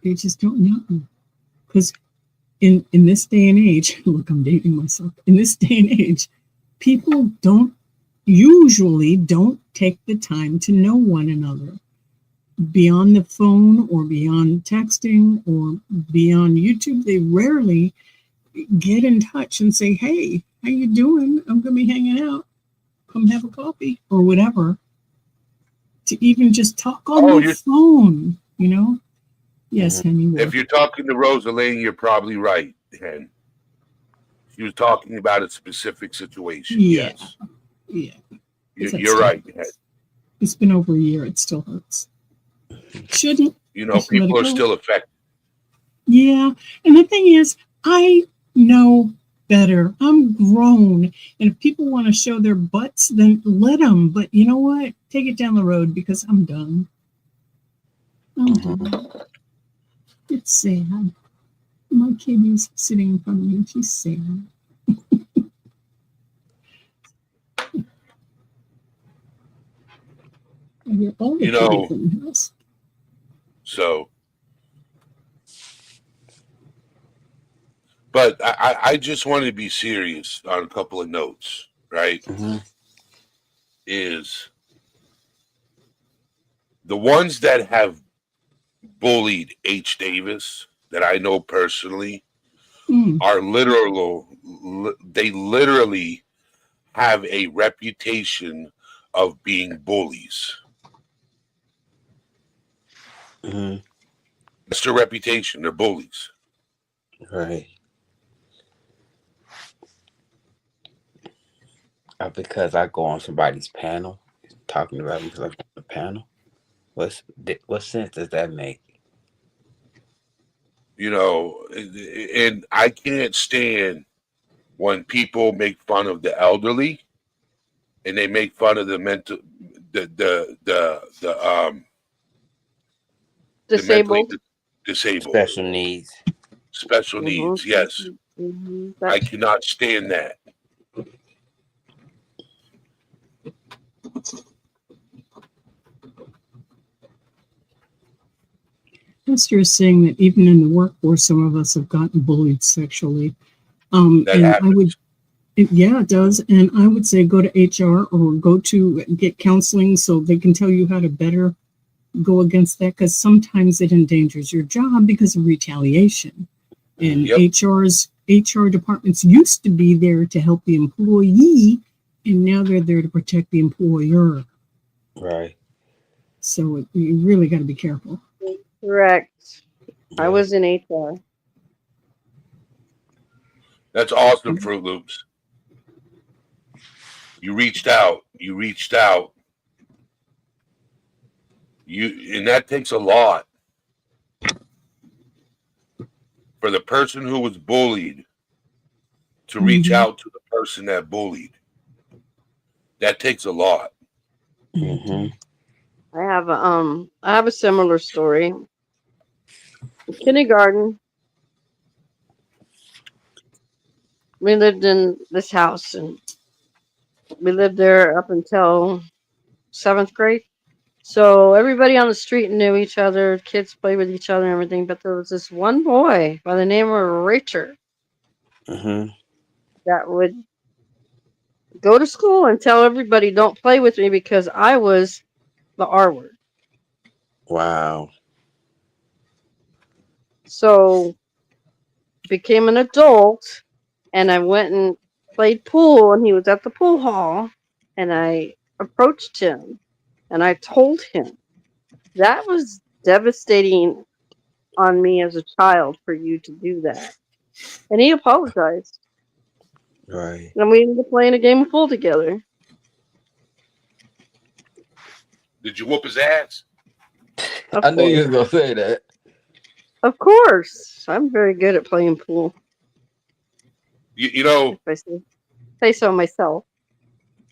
They just don't know. Because in this day and age, look, I'm dating myself. In this day and age, people usually don't take the time to know one another. Beyond the phone or beyond texting or beyond YouTube, they rarely get in touch and say, hey, how you doing? I'm going to be hanging out. Come have a coffee or whatever. To even just talk on the phone, you know? Yes, Henny. If you're talking to Rosaline, you're probably right, Hen. She was talking about a specific situation. Yeah. Yes. Yeah. You're right, Hen. It's been over a year. It still hurts. Shouldn't. You know, people are still affected. Yeah. And the thing is, I know better. I'm grown. And if people want to show their butts, then let them. But you know what? Take it down the road because I'm done. I'm done. It's sad. My kid is sitting in front of me and she's sad. You know, so, but I just want to be serious on a couple of notes, right? Mm-hmm. Is the ones that have bullied H. Davis that I know personally are they literally have a reputation of being bullies. Mm-hmm. That's their reputation. They're bullies. Right. Because I go on somebody's panel talking about me because I'm on the panel. What sense does that make? You know, and I can't stand when people make fun of the elderly and they make fun of the mental, the mentally Disabled. disabled, Special needs. special needs. Yes, I That's cannot stand that. Esther is saying that even in the workforce, some of us have gotten bullied sexually. That And happens. I would, yeah, it does. And I would say go to HR or go to get counseling so they can tell you how to better go against that, because sometimes it endangers your job because of retaliation. And Yep. HR departments used to be there to help the employee, and now they're there to protect the employer. Right. So you really got to be careful. correct. Yeah. I was in HR. That's awesome, Fruit Loops. You reached out. You reached out. And that takes a lot for the person who was bullied to reach out to the person that bullied. That takes a lot. Mm-hmm. I have a similar story. In kindergarten, we lived in this house and we lived there up until 7th grade. So everybody on the street knew each other, kids played with each other and everything, but there was this one boy by the name of Richard Mm-hmm. that would go to school and tell everybody don't play with me because I was the R word. Wow. So became an adult and I went and played pool and he was at the pool hall and I approached him and I told him that was devastating on me as a child for you to do that. And he apologized. Right. And we ended up playing a game of pool together. Did you whoop his ass? Of I knew you course. was gonna say that. Of course. I'm very good at playing pool. You know, If I say so myself.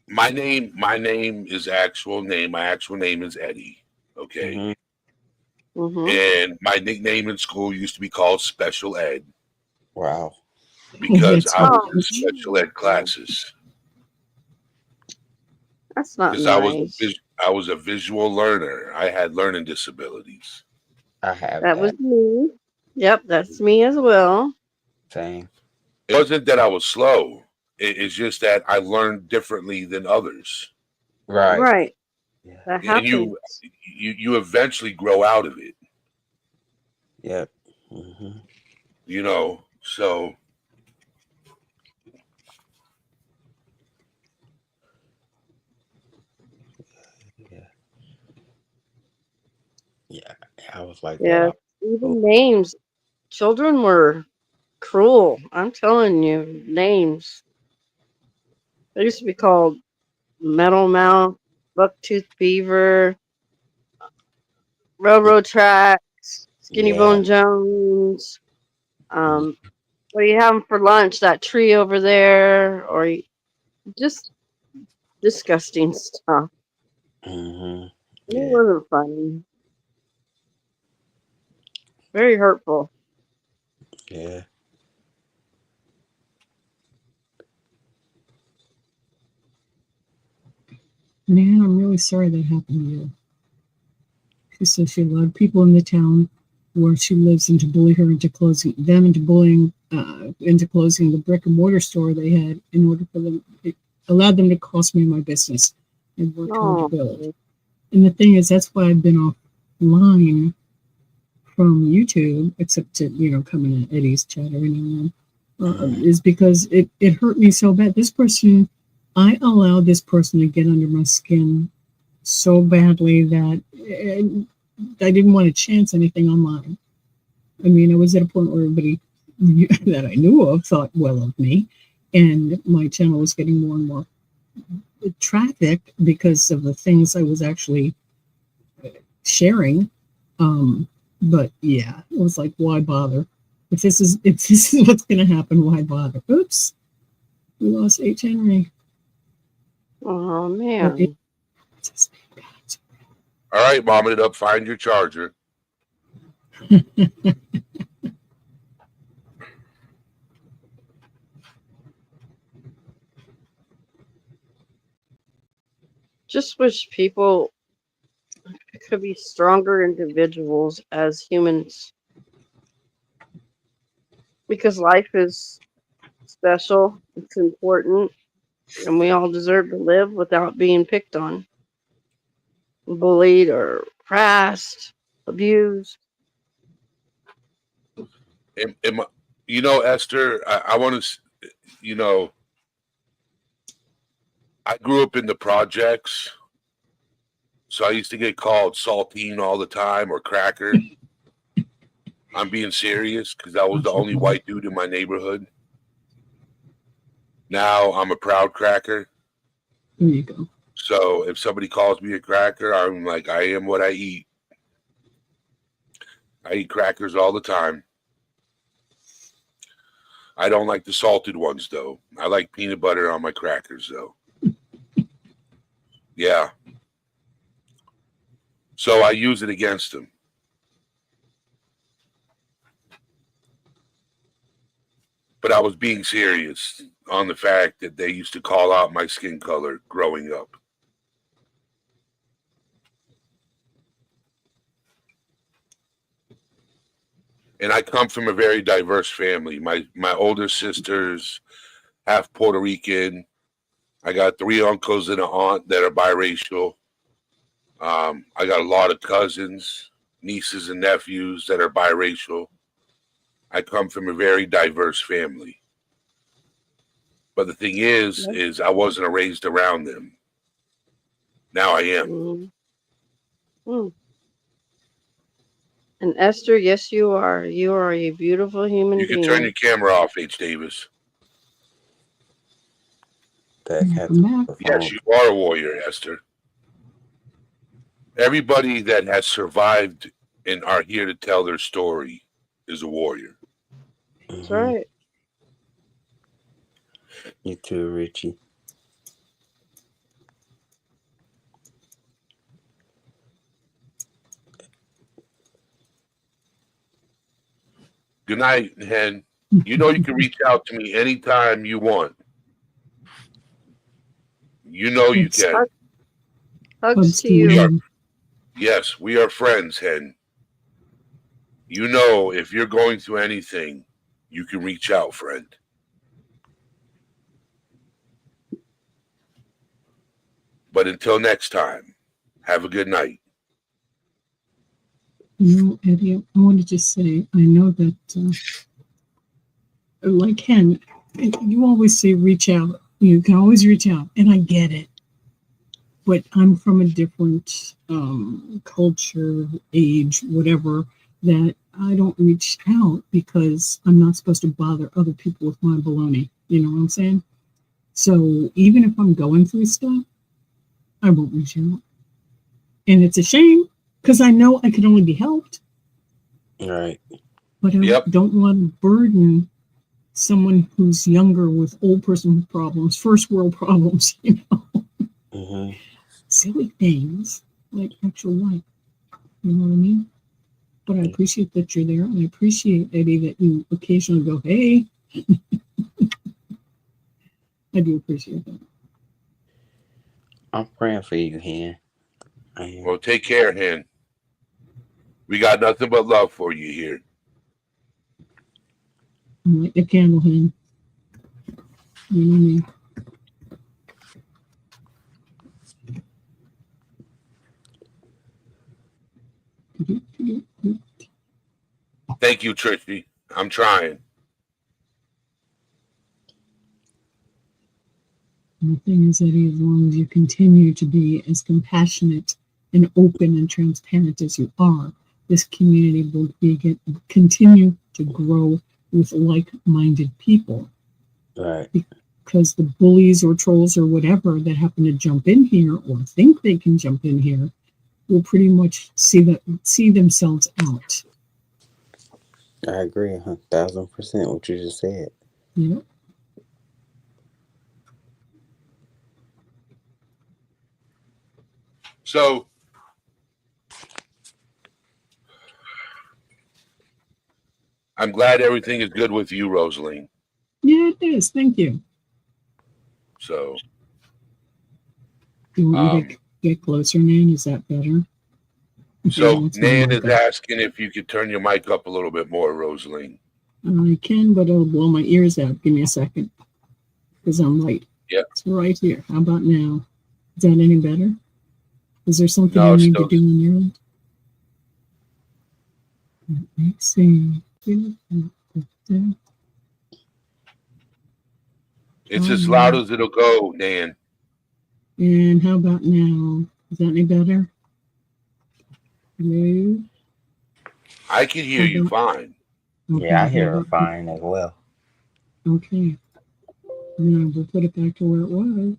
my name is actual name. My actual name is Eddie. Okay. Mm-hmm. Mm-hmm. And my nickname in school used to be called Special Ed Wow. because That's I was Oh, in special ed classes. that's not Because nice. I was a visual learner. I had learning disabilities. I have That was that. me. Yep, that's me as well. Same. It wasn't that I was slow. It's just that I learned differently than others. Right. Right. Yeah. That And happens. you eventually grow out of it. Yep. Mm-hmm. You know, so Yeah. Yeah. I was like Yeah. that. Even names. Children were cruel. I'm telling you, names. They used to be called Metal Mouth, Bucktooth Beaver, Railroad Tracks, Skinny Yeah. Bone Jones. What are you having for lunch? That tree over there, or just disgusting stuff. Mm-hmm. It Yeah. wasn't funny. Very hurtful. Yeah. Man, I'm really sorry that happened to you. She says she allowed people in the town where she lives into bully her into closing them into closing the brick and mortar store they had in order for them. It allowed them to cost me my business and worked hard to Oh, build. And the thing is, that's why I've been offline from YouTube, except to come in at Eddie's chat every now and then, is because it hurt me so bad. I allowed this person to get under my skin so badly that I didn't want to chance anything online. I mean, I was at a point where everybody that I knew of thought well of me, and my channel was getting more and more traffic because of the things I was actually sharing. But yeah, it was like, why bother? If this is what's going to happen, why bother? Oops, we lost H. Henry. Oh man. All right, mom it up. Find your charger. Just wish people could be stronger individuals as humans, because life is special, it's important, and we all deserve to live without being picked on, bullied, or harassed, abused. You know, Esther, I want to, you know, I grew up in the projects, so I used to get called saltine all the time or cracker. I'm being serious because I was the only white dude in my neighborhood. Now I'm a proud cracker. There you go. So if somebody calls me a cracker, I'm like, I am what I eat. I eat crackers all the time. I don't like the salted ones, though. I like peanut butter on my crackers, though. Yeah. So I use it against them. But I was being serious on the fact that they used to call out my skin color growing up. And I come from a very diverse family. My older sister's half Puerto Rican. I got 3 uncles and an aunt that are biracial. I got a lot of cousins, nieces, and nephews that are biracial. I come from a very diverse family. But the thing is I wasn't raised around them. Now I am. Mm. And Esther, yes, you are. You are a beautiful human You being. can turn your camera off, H. Davis. Yes, you are a warrior, Esther. Everybody that has survived and are here to tell their story is a warrior. That's right. You too, Richie. Good night, Hen. You know you can reach out to me anytime you want. You know you can. Hugs to you. Yes, we are friends, Hen. You know if you're going through anything, you can reach out, friend. But until next time, have a good night. You know, Eddie, I want to just say, I know that, like Ken, you always say reach out. You can always reach out, and I get it. But I'm from a different culture, age, whatever, that I don't reach out because I'm not supposed to bother other people with my baloney. You know what I'm saying? So even if I'm going through stuff, I won't reach out. And it's a shame because I know I can only be helped. Right. But I don't want to burden someone who's younger with old person problems, first world problems, you know. Silly things like actual life. You know what I mean? But I appreciate that you're there, and I appreciate, Eddie, that you occasionally go, hey. I do appreciate that. I'm praying for you, Hen. Well, take care, Hen. We got nothing but love for you here. I'm like the candle hand. You know me. Thank you, Trishy. I'm trying. And the thing is, Eddie, as long as you continue to be as compassionate and open and transparent as you are, this community will continue to grow with like-minded people. Right. because the bullies or trolls or whatever that happen to jump in here or think they can jump in here will pretty much see themselves out. I agree 1,000% what you just said. Yep. So I'm glad everything is good with you, Rosaline. Yeah, it is. Thank you. So You want me to get closer, Nan? Is that better? So Nan is asking if you could turn your mic up a little bit more, Rosaline. I can, but it'll blow my ears out. Give me a second, because I'm right. Yeah. It's right here. How about now? Is that any better? Is there something No, you need to do on your end? Let's see. It's as loud as it'll go, Nan. And how about now? Is that any better? No. I can hear you fine. Okay, Yeah, I hear her fine as well. Okay. Now we'll put it back to where it was.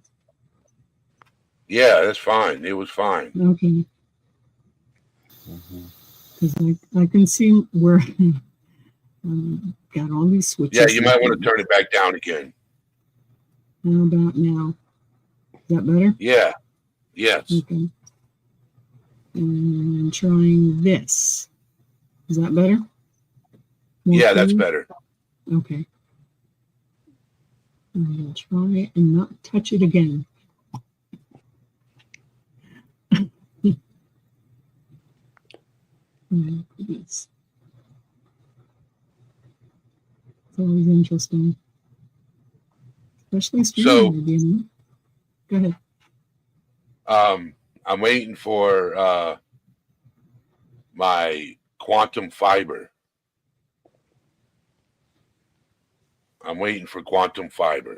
Yeah, that's fine. It was fine. Okay. Because I can see where got all these switches. Yeah, you might want to turn it back down again. How about now? Is that better? Yeah. Yes. Okay. And trying this. Is that better? Yeah, that's better. Okay. I'm going to try and not touch it again. It's always interesting. Especially streaming. Go ahead. I'm waiting for my quantum fiber. I'm waiting for quantum fiber.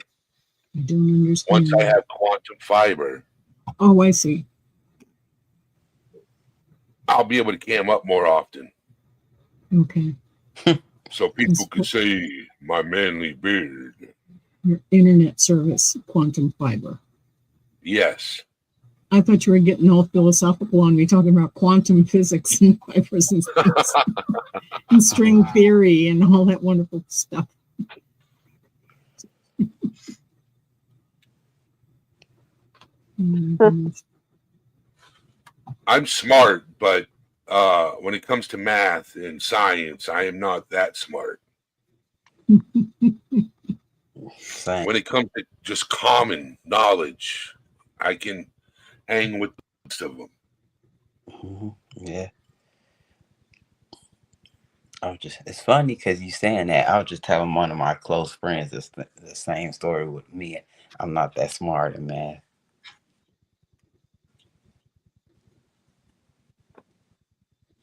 I don't understand. Once I have quantum fiber. Oh, I see. I'll be able to cam up more often. Okay. So people could say my manly beard. Your internet service, quantum fiber. Yes. I thought you were getting all philosophical on me, talking about quantum physics and fibers and space and string theory and all that wonderful stuff. I'm smart, but when it comes to math and science, I am not that smart. Same. When it comes to just common knowledge, I can hang with the rest of them. Yeah. It's funny because you saying that. I was just telling one of my close friends the same story with me. I'm not that smart in math.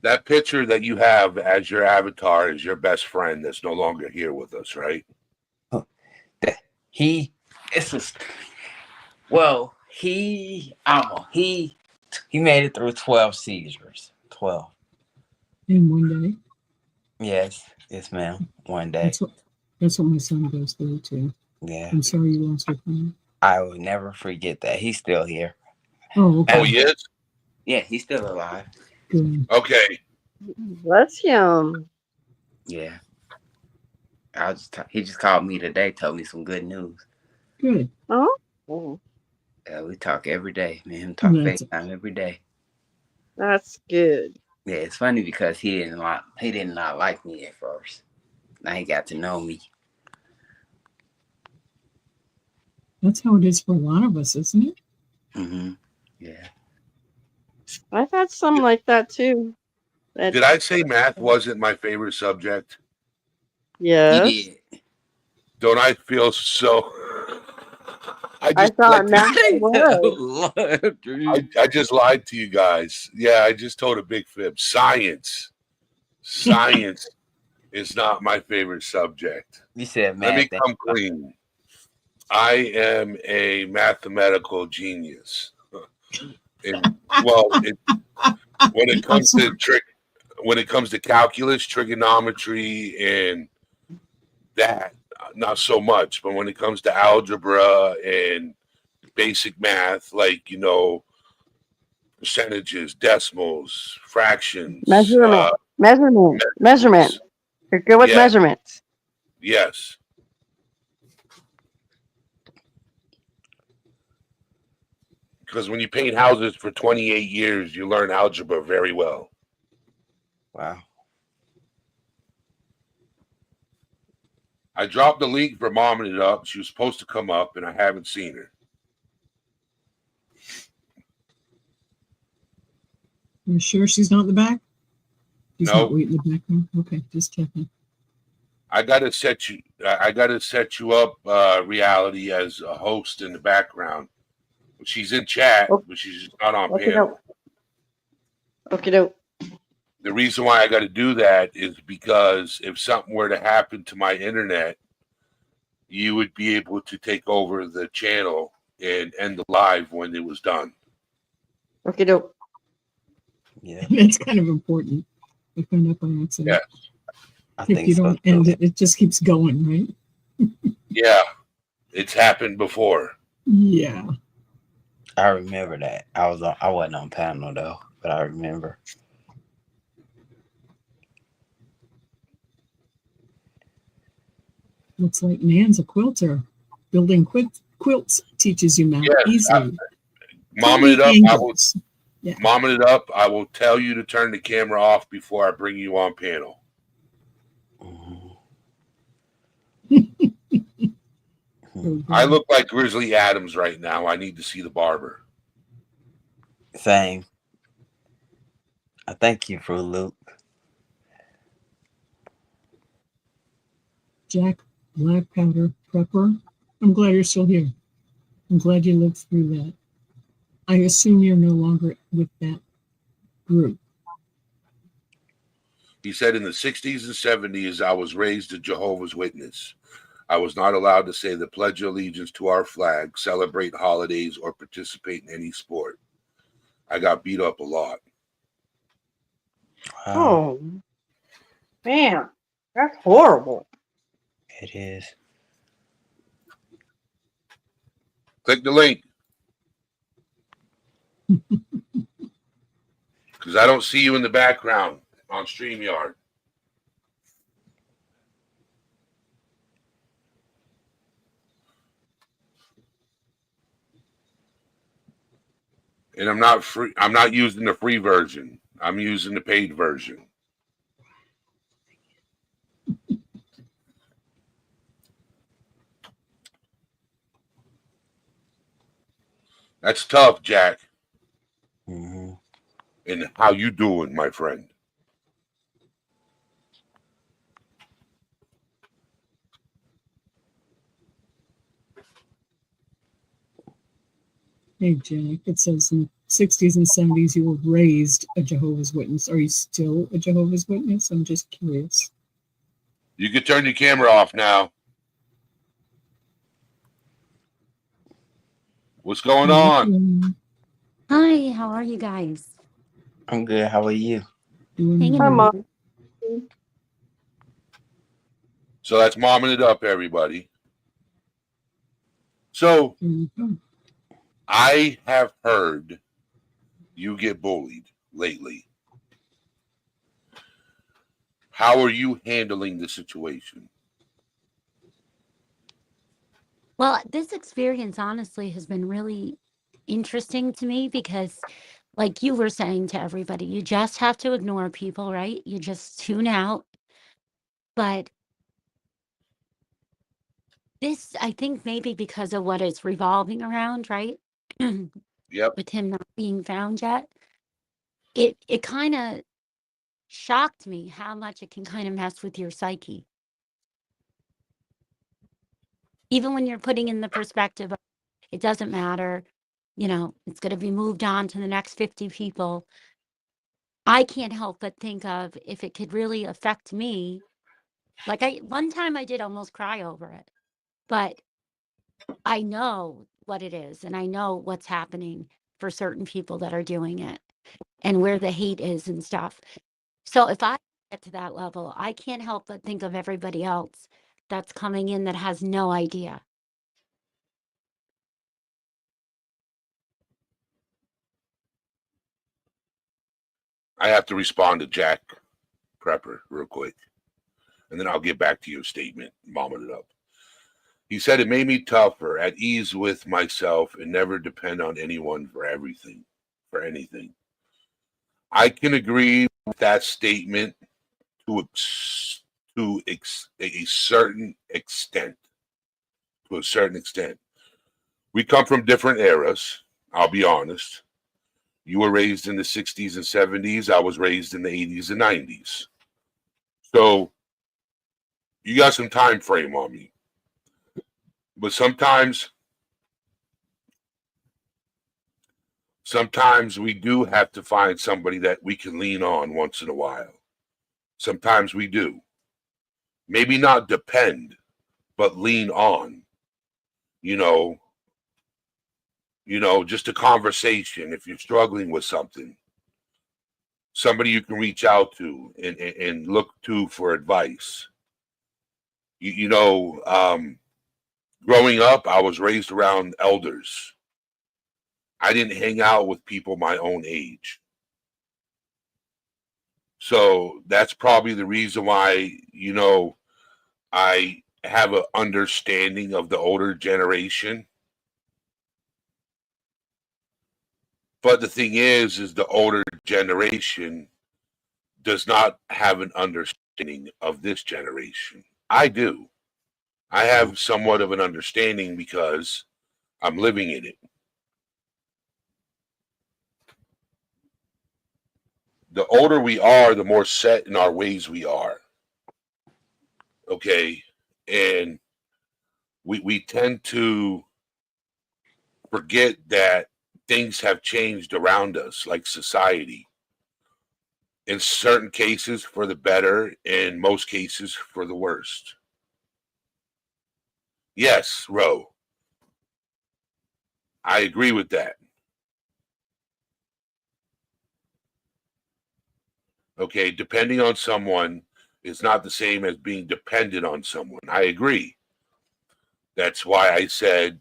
That picture that you have as your avatar is your best friend that's no longer here with us, right? He made it through 12 seizures. 12. In one day. Yes, ma'am. One day. That's what my son goes through too. Yeah. I'm sorry you lost your friend. I will never forget that. He's still here. Oh, okay. Oh, he is? Yeah, he's still alive. Good. Okay. Bless him. Yeah. He just called me today, told me some good news. Good. Oh, Yeah, we talk every day. Me and him talk FaceTime every day. that's good. Yeah, it's funny because he did not like me at first. Now he got to know me. That's how it is for a lot of us, isn't it? Mm-hmm. Yeah. I've had some like that too. Did I say math wasn't my favorite subject? Yes. He did. Don't I feel so? I thought math was. I just lied to you guys. Yeah, I just told a big fib. Science is not my favorite subject. You said math. Let me come clean. I am a mathematical genius. When it comes to calculus, trigonometry, and that, not so much. But when it comes to algebra and basic math, like, percentages, decimals, fractions, Measurement. measurements, You're good with yeah, measurements. yes. Because when you paint houses for 28 years, you learn algebra very well. Wow. I dropped the link for Momming It Up. She was supposed to come up, and I haven't seen her. You sure she's not in the back? She's No. not waiting in the background. Okay, just checking. I gotta set you up, reality, as a host in the background. She's in chat, but she's not on panel. Okay, doke. The reason why I got to do that is because if something were to happen to my internet, you would be able to take over the channel and end the live when it was done. Okay, doke. Yeah. That's kind of important. I found out by accident. Yes. I If think you so don't too. end it, it just keeps going, right? Yeah, it's happened before. Yeah. I remember that. I wasn't on panel though, but I remember. Looks like Nan's a quilter. Building quilts teaches you math Yes, easily. Momming it up. Yeah. Momming it up. I will tell you to turn the camera off before I bring you on panel. I look like Grizzly Adams right now. I need to see the barber. Same. I thank you, Fruit Loop. Jack, Black Powder Prepper. I'm glad you're still here. I'm glad you lived through that. I assume you're no longer with that group. He said in the 60s and 70s, I was raised a Jehovah's Witness. I was not allowed to say the Pledge of Allegiance to our flag, celebrate holidays, or participate in any sport. I got beat up a lot. Wow. Oh, man, that's horrible. It is. Click the link. Because I don't see you in the background on StreamYard. And I'm not using the free version. I'm using the paid version. That's tough, Jack. Mm-hmm. And how you doing, my friend? Hey, Jack, it says in the 60s and 70s you were raised a Jehovah's Witness. Are you still a Jehovah's Witness? I'm just curious. You can turn your camera off now. What's going on? Hi, how are you guys? I'm good. How are you? Hanging Hi, in Mom. there. So that's Momming It Up, everybody. So I have heard you get bullied lately. How are you handling the situation? Well, this experience honestly has been really interesting to me because, like you were saying to everybody, you just have to ignore people, right? You just tune out. But this, I think, maybe because of what it's revolving around, right? Yep. With him not being found yet, it kind of shocked me how much it can kind of mess with your psyche. Even when you're putting in the perspective of it doesn't matter, it's going to be moved on to the next 50 people. I can't help but think of if it could really affect me. Like one time I did almost cry over it, but I know what it is and I know what's happening for certain people that are doing it and where the hate is and stuff. So if I get to that level, I can't help but think of everybody else that's coming in that has no idea. I have to respond to Jack Prepper real quick, and then I'll get back to your statement, momming it up. He said it made me tougher, at ease with myself, and never depend on anyone for everything, for anything. I can agree with that statement to a certain extent. To a certain extent, we come from different eras. I'll be honest. You were raised in the 60s and 70s. I was raised in the 80s and 90s. So you got some time frame on me. But sometimes we do have to find somebody that we can lean on once in a while. Sometimes we do. Maybe not depend, but lean on. Just a conversation. If you're struggling with something, somebody you can reach out to and look to for advice. Growing up, I was raised around elders. I didn't hang out with people my own age. So that's probably the reason why, I have an understanding of the older generation. But the thing is the older generation does not have an understanding of this generation. I do. I have somewhat of an understanding because I'm living in it. The older we are, the more set in our ways we are. Okay. And we tend to forget that things have changed around us, like society. In certain cases for the better, in most cases for the worst. Yes, Ro. I agree with that. Okay, depending on someone is not the same as being dependent on someone. I agree. That's why I said,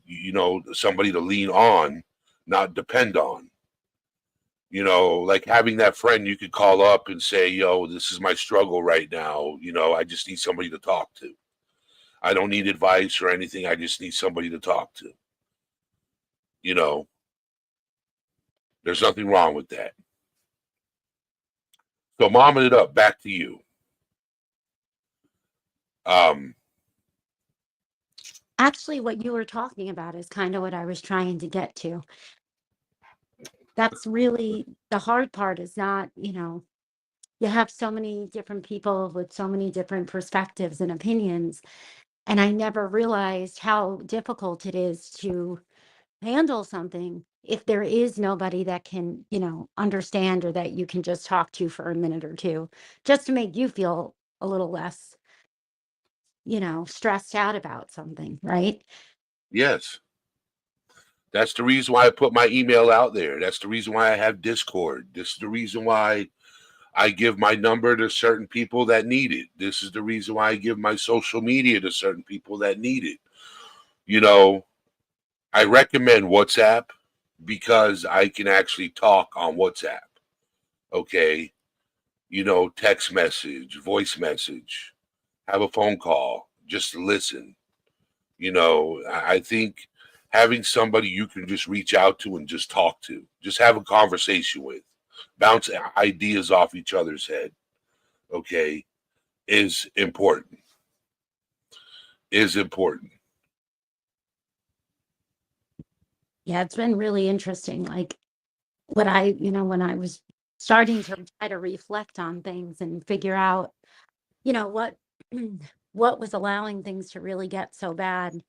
somebody to lean on, not depend on. Like having that friend you could call up and say, yo, this is my struggle right now. I just need somebody to talk to. I don't need advice or anything. I just need somebody to talk to. There's nothing wrong with that. So momming it up, back to you. Actually, what you were talking about is kind of what I was trying to get to. That's really the hard part, is not, you have so many different people with so many different perspectives and opinions. And I never realized how difficult it is to handle something if there is nobody that can, understand, or that you can just talk to for a minute or two, just to make you feel a little less, stressed out about something, right? Yes. That's the reason why I put my email out there. That's the reason why I have Discord. This is the reason why I give my number to certain people that need it. This is the reason why I give my social media to certain people that need it. I recommend WhatsApp because I can actually talk on WhatsApp. Okay. Text message, voice message, have a phone call, just listen. I think having somebody you can just reach out to and just talk to, just have a conversation with, bounce ideas off each other's head, okay, is important. Is important. Yeah, it's been really interesting. Like when I was starting to try to reflect on things and figure out, what what was allowing things to really get so bad,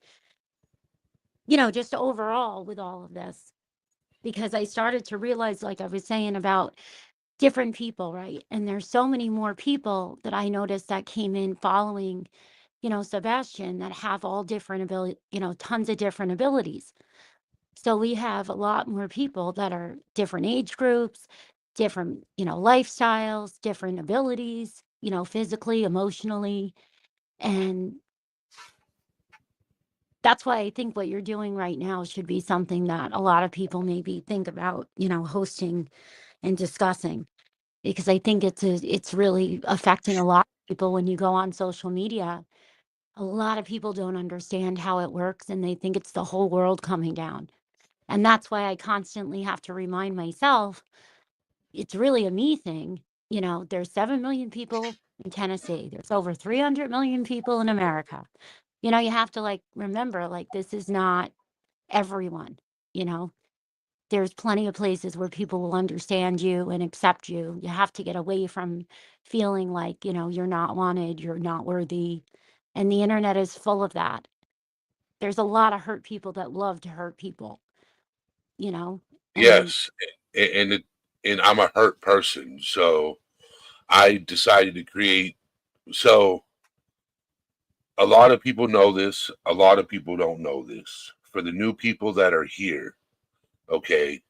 just overall with all of this. Because I started to realize, like I was saying, about different people, right? And there's so many more people that I noticed that came in following, Sebastian, that have all different ability, tons of different abilities. So we have a lot more people that are different age groups, different, lifestyles, different abilities, physically, emotionally. And that's why I think what you're doing right now should be something that a lot of people maybe think about, hosting and discussing, because I think it's really affecting a lot of people when you go on social media. A lot of people don't understand how it works and they think it's the whole world coming down. And that's why I constantly have to remind myself it's really a me thing. There's 7 million people in Tennessee. There's over 300 million people in America. You have to remember, this is not everyone, you know. There's plenty of places where people will understand you and accept you. You have to get away from feeling like, you're not wanted, you're not worthy. And the internet is full of that. There's a lot of hurt people that love to hurt people, and Yes, and and I'm a hurt person, so I decided to create. So a lot of people know this. A lot of people don't know this. For the new people that are here, okay,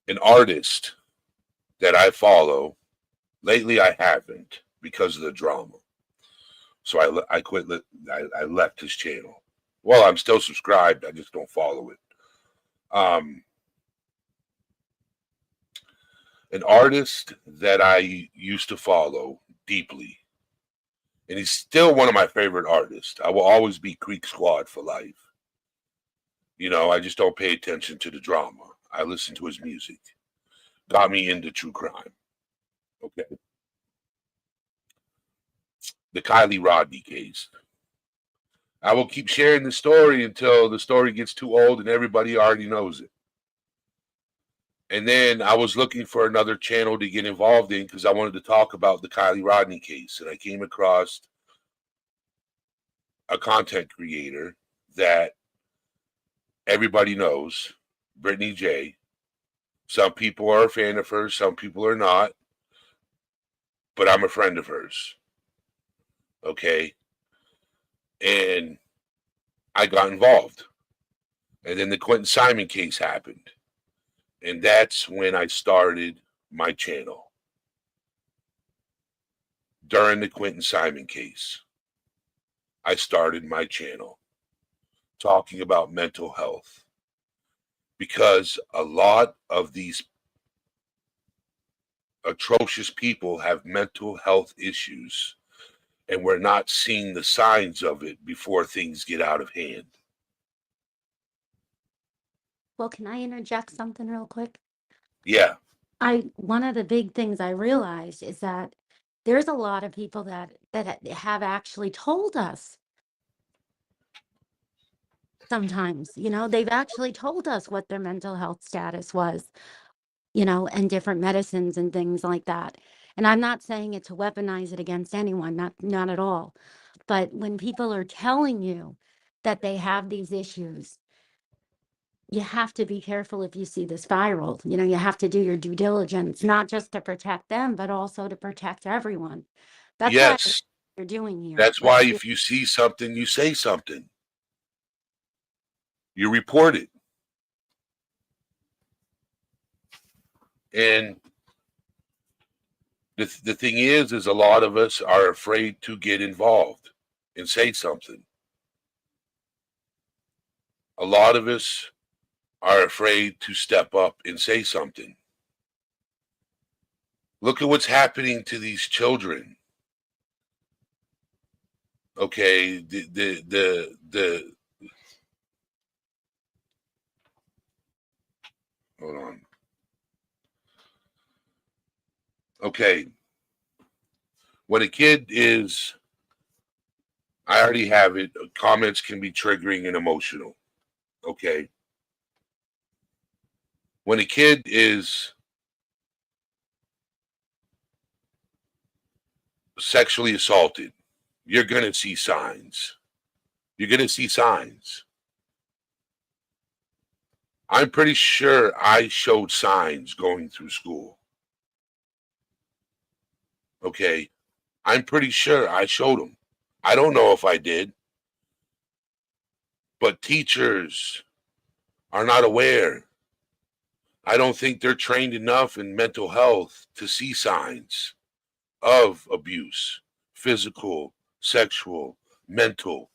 an artist that I follow lately, I haven't because of the drama. So I quit. I left his channel. Well, I'm still subscribed. I just don't follow it. An artist that I used to follow deeply, and he's still one of my favorite artists. I will always be Creek Squad for life. I just don't pay attention to the drama. I listen to his music. Got me into true crime. Okay. The Kylie Rodney case. I will keep sharing the story until the story gets too old and everybody already knows it. And then I was looking for another channel to get involved in because I wanted to talk about the Kylie Rodney case. And I came across a content creator that everybody knows, Brittany J. Some people are a fan of hers, some people are not, but I'm a friend of hers. Okay. And I got involved. And then the Quentin Simon case happened. And that's when I started my channel. During the Quentin Simon case, I started my channel talking about mental health. Because a lot of these atrocious people have mental health issues, and we're not seeing the signs of it before things get out of hand. well, can I interject something real quick? Yeah. One of the big things I realized is that there's a lot of people that have actually told us sometimes, they've actually told us what their mental health status was, and different medicines and things like that. And I'm not saying it to weaponize it against anyone, not at all. But when people are telling you that they have these issues, you have to be careful if you see this viral. You have to do your due diligence, not just to protect them, but also to protect everyone. That's why Yes. you're doing here. That's why if you see something, you say something. You report it. And the thing is a lot of us are afraid to get involved and say something. A lot of us are afraid to step up and say something. Look at what's happening to these children. Okay, hold on. Okay. When a kid is, I already have it, comments can be triggering and emotional. Okay. When a kid is sexually assaulted, you're going to see signs. You're going to see signs. I'm pretty sure I showed signs going through school. Okay. I'm pretty sure I showed them. I don't know if I did. But teachers are not aware. I don't think they're trained enough in mental health to see signs of abuse, physical, sexual, mental.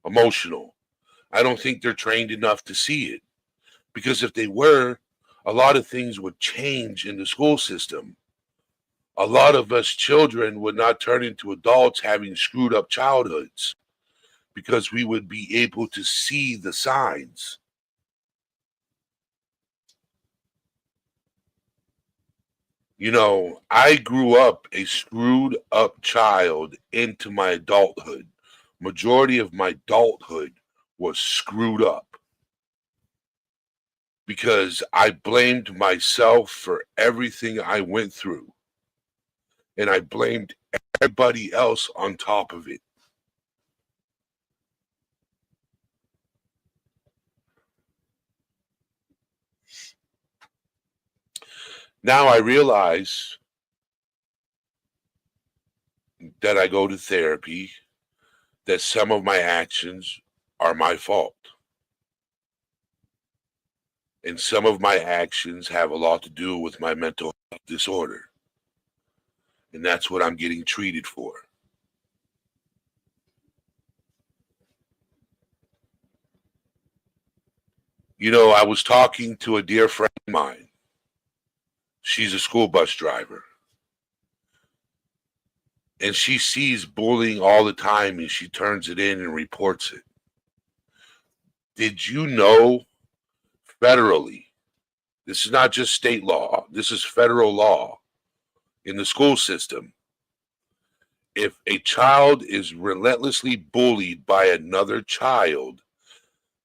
emotional. I don't think they're trained enough to see it. Because if they were, a lot of things would change in the school system. A lot of us children would not turn into adults having screwed up childhoods because we would be able to see the signs. You know, I grew up a screwed up child into my adulthood. Majority of my adulthood was screwed up because I blamed myself for everything I went through. And I blamed everybody else on top of it. Now I realize that I go to therapy, that some of my actions are my fault. And some of my actions have a lot to do with my mental health disorder. And that's what I'm getting treated for. You know, I was talking to a dear friend of mine. She's a school bus driver. And she sees bullying all the time and she turns it in and reports it. Did you know federally, this is not just state law, this is federal law in the school system. If a child is relentlessly bullied by another child,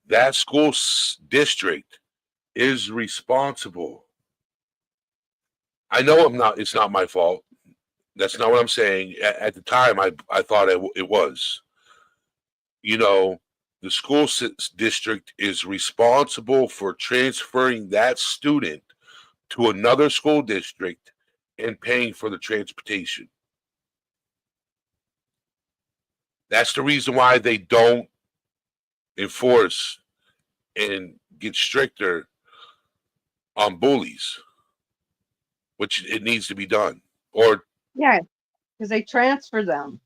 that school district is responsible. I know it's not my fault. That's not what I'm saying. At the time, I thought it was. You know, the school district is responsible for transferring that student to another school district and paying for the transportation. That's the reason why they don't enforce and get stricter on bullies, which it needs to be done. Or Yeah, because they transfer them.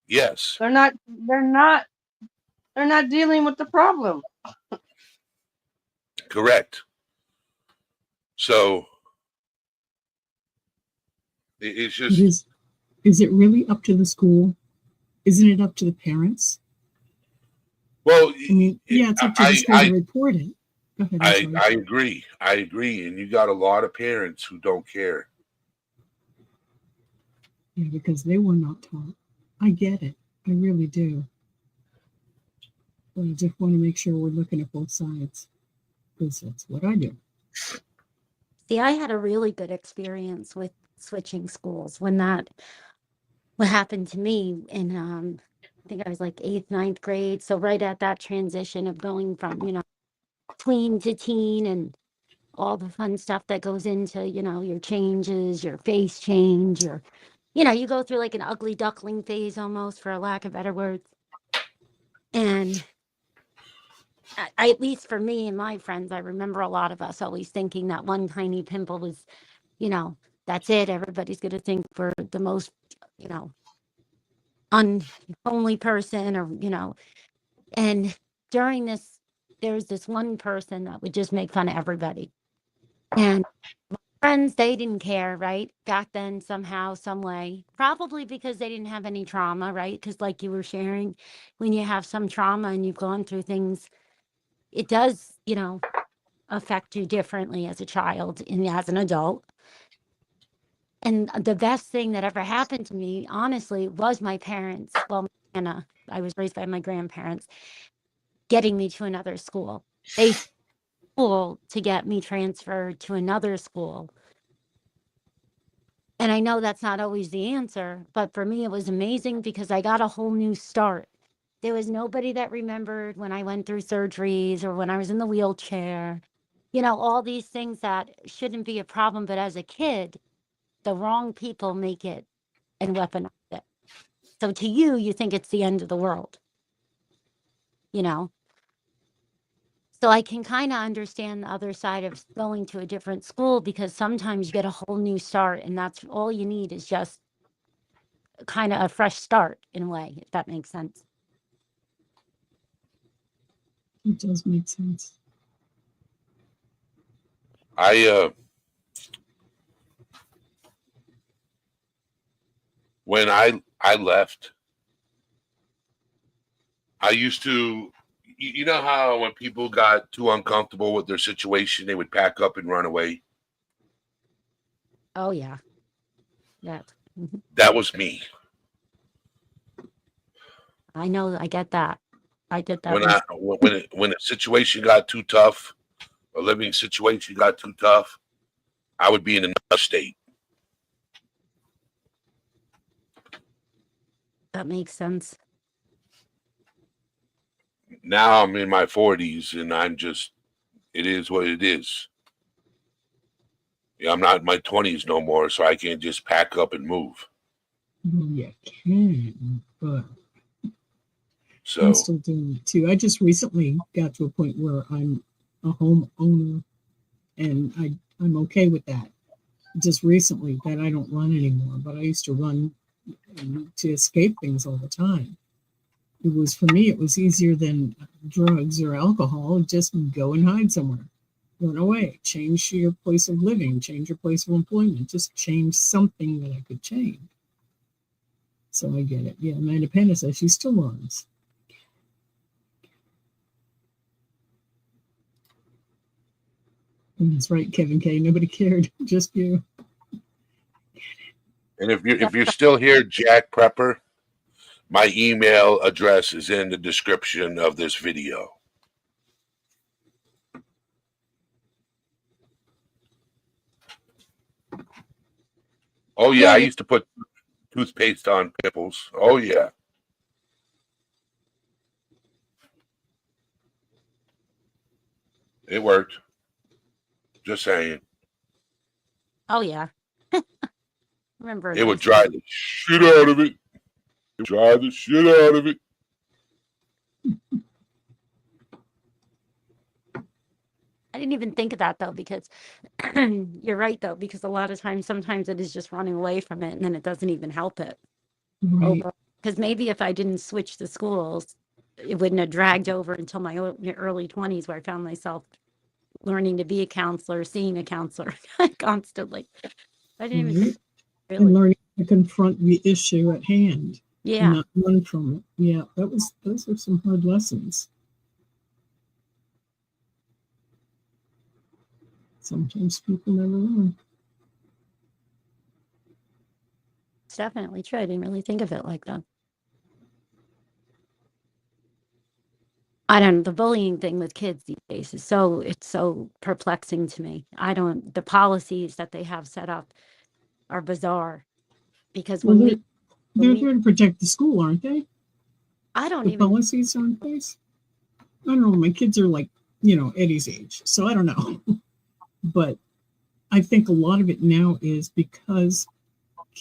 yes, They're not dealing with the problem. correct. So it's But just is it really up to the school? Isn't it up to the parents? well. I mean, yeah, it's up to the school to report it. Go ahead. I agree. I agree, and you got a lot of parents who don't care. Yeah, because they were not taught. I get it. I really do. But I just want to make sure we're looking at both sides, because that's what I do. See, I had a really good experience with switching schools when what happened to me in I think I was like 8th, 9th grade. So right at that transition of going from, tween to teen and all the fun stuff that goes into, your changes, your face change, you go through like an ugly duckling phase almost, for a lack of better words. And at least for me and my friends, I remember a lot of us always thinking that one tiny pimple was, that's it. Everybody's going to think we're the most, unhomely person, or. And during this, there was this one person that would just make fun of everybody. And friends, they didn't care, right? Back then, somehow, some way, probably because they didn't have any trauma, right? Because, like you were sharing, when you have some trauma and you've gone through things, it does, affect you differently as a child and as an adult. And the best thing that ever happened to me, honestly, was my parents. Well, Anna, I was raised by my grandparents, getting me to another school. They school to get me transferred to another school. And I know that's not always the answer, but for me, it was amazing because I got a whole new start. There was nobody that remembered when I went through surgeries or when I was in the wheelchair, all these things that shouldn't be a problem. But as a kid, the wrong people make it and weaponize it. So to you, you think it's the end of the world, you know? So I can kind of understand the other side of going to a different school, because sometimes you get a whole new start and that's all you need is just kind of a fresh start in a way, if that makes sense. It does make sense. When I left, I used to, you know how when people got too uncomfortable with their situation, they would pack up and run away. Oh yeah. That. That was me. I know. I get that. I did that. When a situation got too tough, a living situation got too tough, I would be in another state. That makes sense. Now I'm in my 40s and it is what it is. Yeah, I'm not in my 20s no more, so I can't just pack up and move. Well, you can, but So I'm still doing it too. I just recently got to a point where I'm a homeowner, and I'm okay with that. Just recently that I don't run anymore, but I used to run to escape things all the time. It was, for me, it was easier than drugs or alcohol. Just go and hide somewhere, run away, change your place of living, change your place of employment, just change something that I could change. So I get it. Yeah, Amanda Pena says she still runs. And that's right, Kevin K. Nobody cared, just you. and if you're still here, Jack Prepper, my email address is in the description of this video. Oh yeah, I used to put toothpaste on pimples. Oh yeah. It worked. Just saying. Oh yeah. Remember It would those. dry the shit out of it. Dry the shit out of it. I didn't even think of that though, because you're right though, because a lot of times, sometimes it is just running away from it, and then it doesn't even help it. Right. Because maybe if I didn't switch the schools, it wouldn't have dragged over until my early 20s, where I found myself learning to be a counselor, seeing a counselor constantly. I didn't even think, And really. learning to confront the issue at hand and Yeah. not run from it. Yeah, those are some hard lessons. Sometimes people never learn. It's definitely true. I didn't really think of it like that. I don't know. The bullying thing with kids these days is it's so perplexing to me. The policies that they have set up are bizarre, because Well, when they're we, there to protect the school, aren't they? I don't The even, policies are in place. I don't know. My kids are like, Eddie's age, so I don't know. But I think a lot of it now is because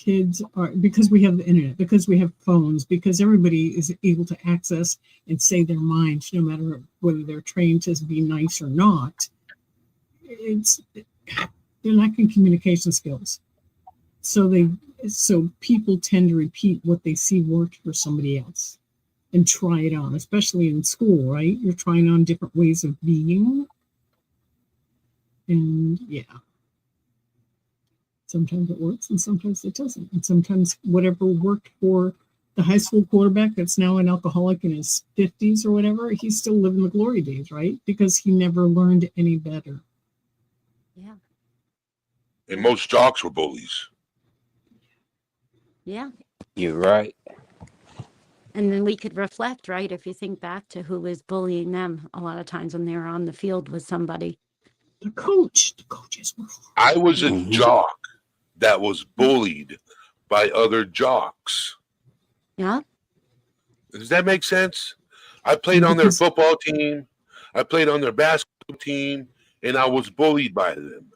we have the internet, because we have phones, because everybody is able to access and say their mind, no matter whether they're trained to be nice or not. They're lacking communication skills. So people tend to repeat what they see worked for somebody else and try it on, especially in school, right? You're trying on different ways of being. And yeah. Sometimes it works and sometimes it doesn't. And sometimes whatever worked for the high school quarterback that's now an alcoholic in his 50s or whatever, he's still living the glory days, right? Because he never learned any better. yeah. And most jocks were bullies. Yeah. You're right. And then we could reflect, right? If you think back to who was bullying them a lot of times when they were on the field with somebody. The coaches were. I was a Mhm. jock that was bullied by other jocks. Yeah. Does that make sense? I played on their football team. I played on their basketball team, and I was bullied by them.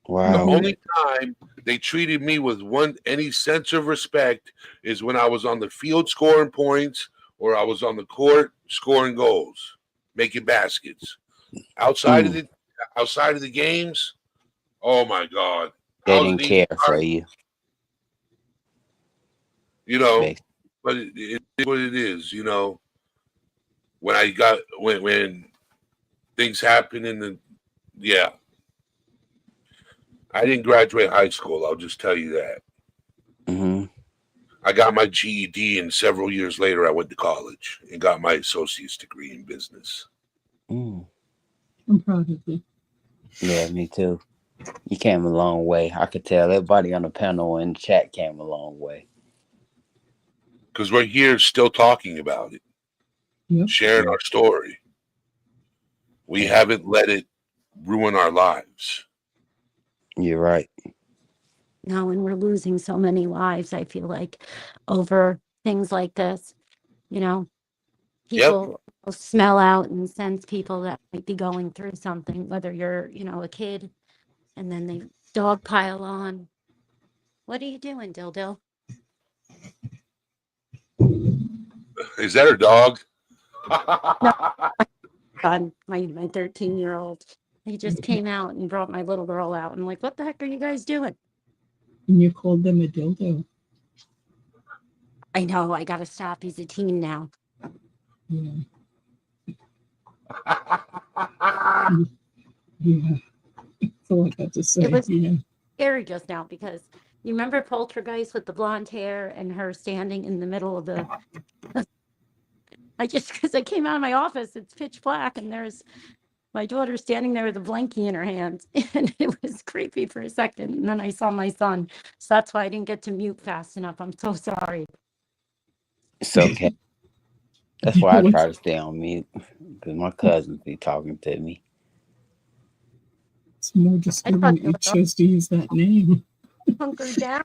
Wow. The only time they treated me with any sense of respect is when I was on the field scoring points or I was on the court scoring goals, making baskets. Outside of the games, oh my God. They didn't care for you. But it is what it is, when things happen yeah. I didn't graduate high school. I'll just tell you that. Mm-hmm. I got my GED, and several years later, I went to college and got my associate's degree in business. Mm. I'm proud of you. Yeah, me too. You came a long way. I could tell everybody on the panel and chat came a long way. Because we're here still talking about it, Yep. sharing our story. We haven't let it ruin our lives. You're right. No, and we're losing so many lives, I feel like, over things like this. You know, people will smell out and sense people that might be going through something, whether you're, a kid, and then they dog pile on. What are you doing, Dildo? Is that her dog? No, God, my 13-year-old. He just came out and brought my little girl out. I'm like, what the heck are you guys doing? And you called them a dildo. I know, I got to stop. He's a teen now. Yeah. Yeah. That's all I got to say. It was Yeah. scary just now because you remember Poltergeist with the blonde hair and her standing in the middle of the. Because I came out of my office, it's pitch black, and there's my daughter standing there with a blankie in her hand, and it was creepy for a second. And then I saw my son, so that's why I didn't get to mute fast enough. I'm so sorry. It's okay. That's why I try to stay on mute, because my cousins be talking to me. It's more disturbing that you chose to use that name. Hunkered down.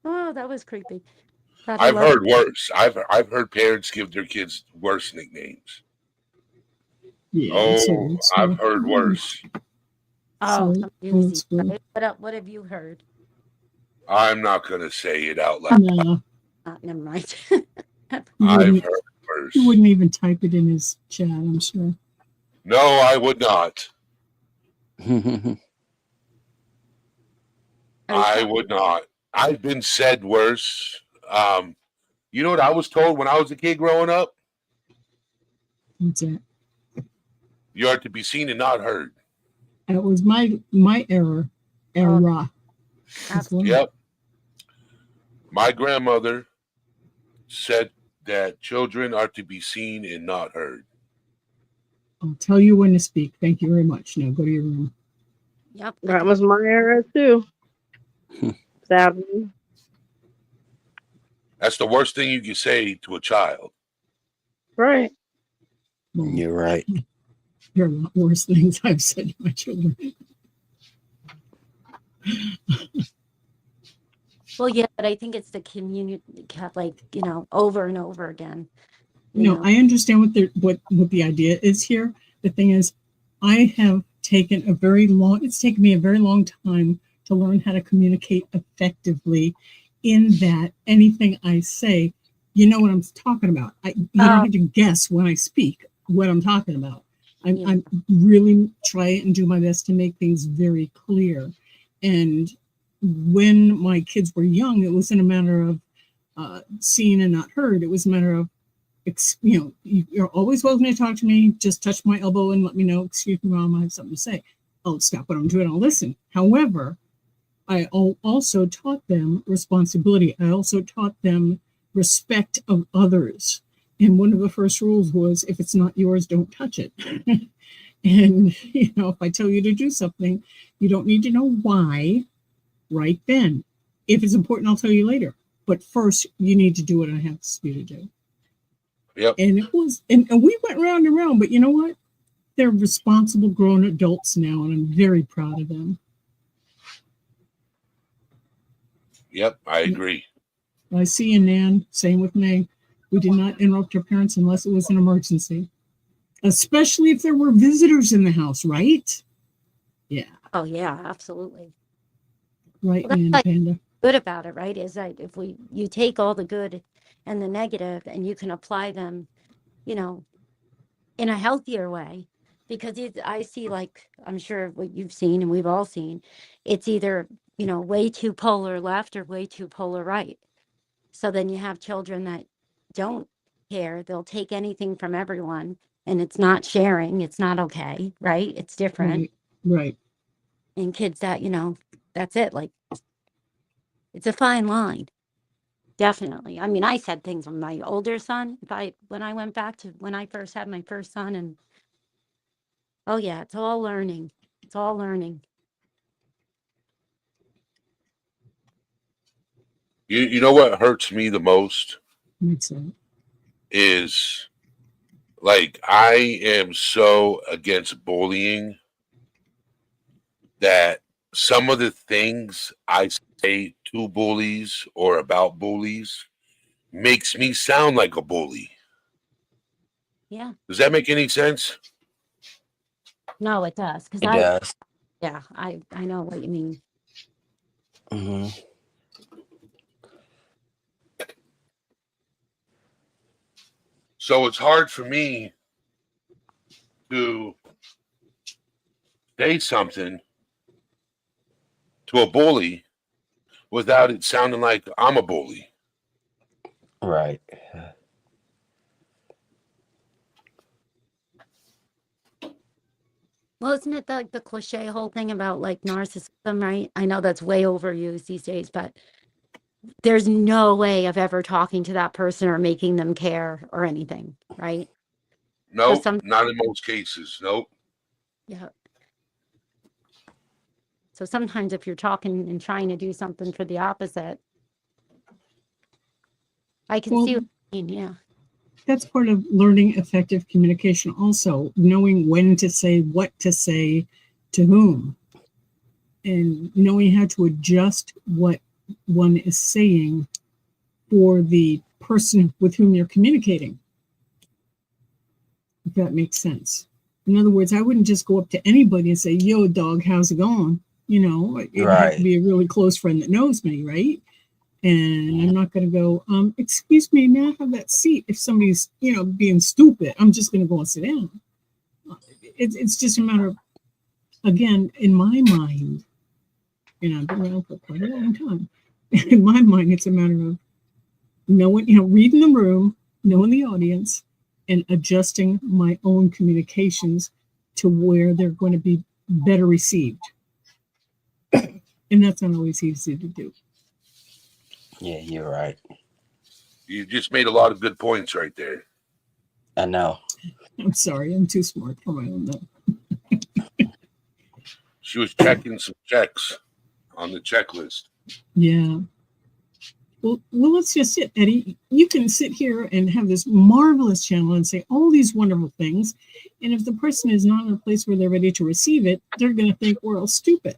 Oh, that was creepy. I've heard worse. I've heard parents give their kids worse nicknames. Yeah, I've heard worse. Oh, So, what have you heard? I'm not going to say it out loud. No. Never mind. I've heard worse. He wouldn't even type it in his chat, I'm sure. No, I would not. I would not. I've been said worse. You know what I was told when I was a kid growing up? What's that? You are to be seen and not heard. That was my era. Yep. My grandmother said that children are to be seen and not heard. I'll tell you when to speak. Thank you very much. Now go to your room. Yep. That was my era too. Sadly. That's the worst thing you can say to a child. Right. You're right. There are a lot worse things I've said to my children. Well, yeah, but I think it's the community, over and over again. No, I understand what the idea is here. The thing is, I have taken it's taken me a very long time to learn how to communicate effectively, in that anything I say, you know what I'm talking about. You don't have to guess when I speak what I'm talking about. I really try and do my best to make things very clear. And when my kids were young, it wasn't a matter of seen and not heard. It was a matter of, you're always welcome to talk to me. Just touch my elbow and let me know, excuse me, Mom, I have something to say. I'll stop what I'm doing. I'll listen. However, I also taught them responsibility. I also taught them respect of others. And one of the first rules was, if it's not yours, don't touch it. And, if I tell you to do something, you don't need to know why right then. If it's important, I'll tell you later. But first, you need to do what I ask you to do. Yep. And it was, and we went round and round, but you know what? They're responsible grown adults now, and I'm very proud of them. Yep, I agree. I see you, Nan. Same with me. We did not interrupt our parents unless it was an emergency, especially if there were visitors in the house, right? Yeah. Oh, yeah, absolutely. Right, man, Panda. Good about it, right, is that if you take all the good and the negative and you can apply them, in a healthier way, because I see, like, I'm sure what you've seen and we've all seen, it's either, way too polar left or way too polar right. So then you have children that don't care. They'll take anything from everyone. and it's not sharing. It's not okay, right? It's different. Right. And kids that, that's it. Like, it's a fine line. Definitely. I mean, I said things with my older son, when I went back to when I first had my first son, and oh yeah, it's all learning. It's all learning. You know what hurts me the most Makes sense. is like I am so against bullying that some of the things I say to bullies or about bullies makes me sound like a bully. Yeah. Does that make any sense? No, it does. Because It does. I know what you mean. Hmm. So it's hard for me to say something to a bully without it sounding like I'm a bully. Right. Well, isn't it like the cliche whole thing about like narcissism, right? I know that's way overused these days, but there's no way of ever talking to that person or making them care or anything, right? So Nope, not in most cases. Nope. yeah. So sometimes if you're talking and trying to do something for the opposite, I can see what you mean, yeah. That's part of learning effective communication also, knowing when to say what to say to whom, and knowing how to adjust what one is saying for the person with whom you're communicating, if that makes sense. In other words, I wouldn't just go up to anybody and say, yo, dog, how's it going? It'd have to be a really close friend that knows me, right? And I'm not going to go, excuse me, may I have that seat? If somebody's, being stupid, I'm just going to go and sit down. It's just a matter of, again, in my mind, and I've been around for quite a long time, in my mind, it's a matter of knowing, reading the room, knowing the audience, and adjusting my own communications to where they're going to be better received. And that's not always easy to do. Yeah, you're right. You just made a lot of good points right there. I know. I'm sorry, I'm too smart for my own though. She was checking some checks on the checklist. Yeah. Well, let's just sit, Eddie. You can sit here and have this marvelous channel and say all these wonderful things. And if the person is not in a place where they're ready to receive it, they're going to think we're all stupid.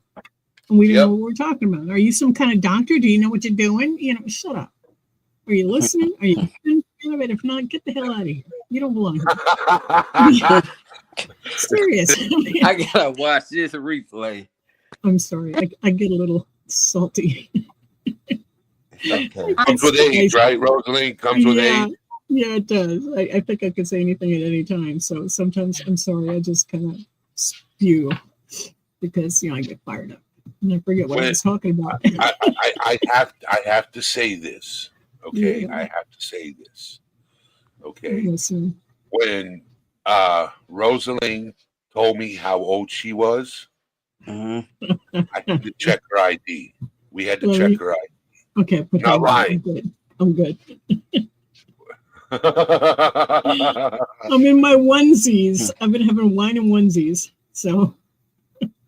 And we don't know what we're talking about. Are you some kind of doctor? Do you know what you're doing? Shut up. Are you listening? Are you listening? If not, get the hell out of here. You don't belong here. Serious. I gotta watch this replay. I'm sorry. I get a little salty. Okay. Comes with age, right, Rosalie? Comes with age. Yeah, it does. I think I could say anything at any time. So sometimes I'm sorry. I just kind of spew because I get fired up and I forget what I was talking about. I have to say this. Okay, yeah. I have to say this. Okay. Listen. When Rosalind told me how old she was, I had to check her ID. We had to check her ID. Okay, but not lying. I'm good. I'm in my onesies. I've been having wine and onesies. So,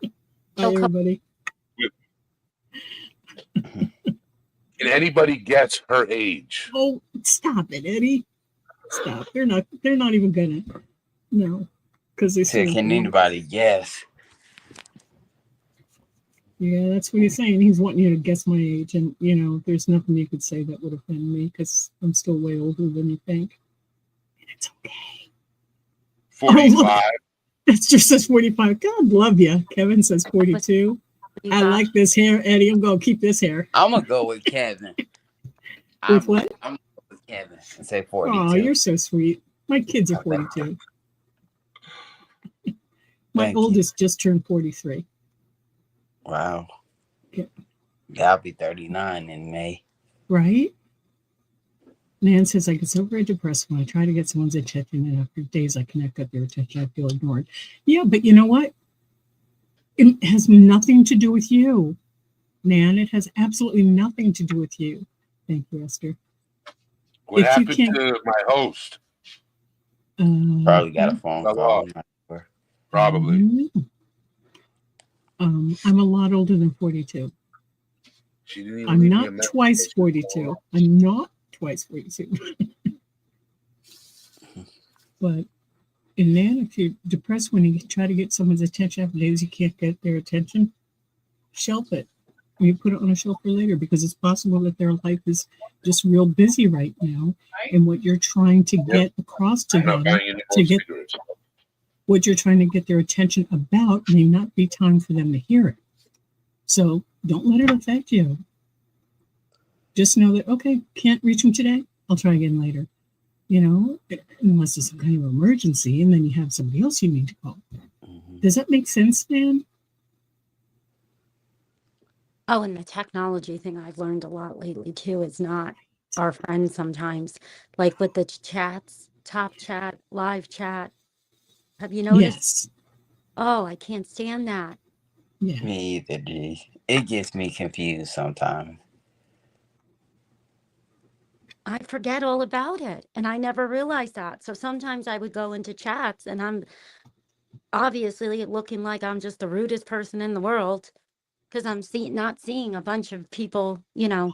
bye, everybody. Can anybody guess her age? Oh, stop it, Eddie. Stop. They're not even gonna. No, because they say. Can anybody guess? Yeah, that's what he's saying. He's wanting you to guess my age, and there's nothing you could say that would offend me because I'm still way older than you think. And it's okay. 45. That's just says 45. God love you. Kevin says 42. I like this hair, Eddie. I'm gonna keep this hair. I'm gonna go with Kevin. With what? I'm gonna go with Kevin and say 42. Oh, you're so sweet. My kids are 42. My oldest just turned 43. Wow. Yeah. I'll be 39 in May. Right? Nan says, I get so very depressed when I try to get someone's attention, and after days I cannot get their attention. I feel ignored. Yeah, but you know what? It has nothing to do with you, Nan. It has absolutely nothing to do with you. Thank you, Esther. What If you happened can't, to my host? Probably got a phone Fell call. off. I'm not sure. Probably. I'm a lot older than 42. She didn't even I'm leave me not a message. twice 42. I'm not twice 42. But in Nan, if you're depressed when you try to get someone's attention after days you can't get their attention, shelf it. You put it on a shelf for later, because it's possible that their life is just real busy right now, and what you're trying to get across to I'm not them, buying any to more get cigarettes. what you're trying to get their attention about, may not be time for them to hear it. So don't let it affect you. Just know that, okay, can't reach them today, I'll try again later. You know, unless it's some kind of emergency, and then you have somebody else you need to call. Does that make sense, man? Oh, and the technology thing I've learned a lot lately too is not our friend sometimes. Like with the chats, top chat, live chat. Have you noticed? Yes. Oh, I can't stand that. Yeah. Me either, G. It gets me confused sometimes. I forget all about it, and I never realized that. So sometimes I would go into chats and I'm obviously looking like I'm just the rudest person in the world because I'm not seeing a bunch of people, you know.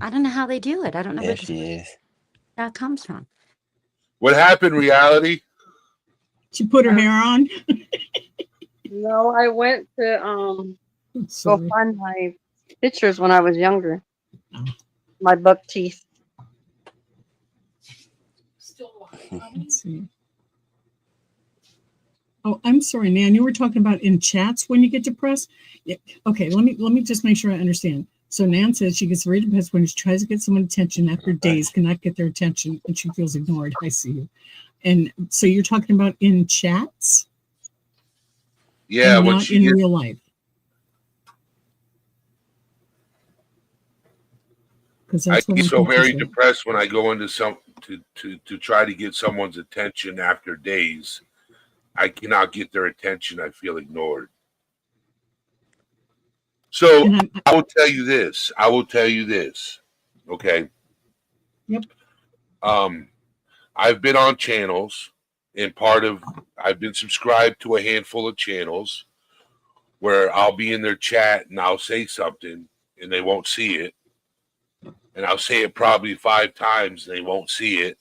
I don't know how they do it. I don't know There where she is. that comes from. What happened, reality? She put her hair on. No, I went to go Sorry. find my pictures when I was younger. Oh. My buck teeth. Let's see. Oh, I'm sorry, Nan. You were talking about in chats when you get depressed. Yeah. Okay, let me just make sure I understand. So Nan says she gets very depressed when she tries to get someone's attention after days, cannot get their attention, and she feels ignored. I see you. And so you're talking about in chats? Yeah, and when not she in gets, real life. Because I that's what get I'm so very confused with. depressed when I go into to try to get someone's attention after days. I cannot get their attention. I feel ignored. So And I will tell you this. Okay. Yep. I've been on channels, and I've been subscribed to a handful of channels where I'll be in their chat and I'll say something and they won't see it. And I'll say it probably 5 times and they won't see it.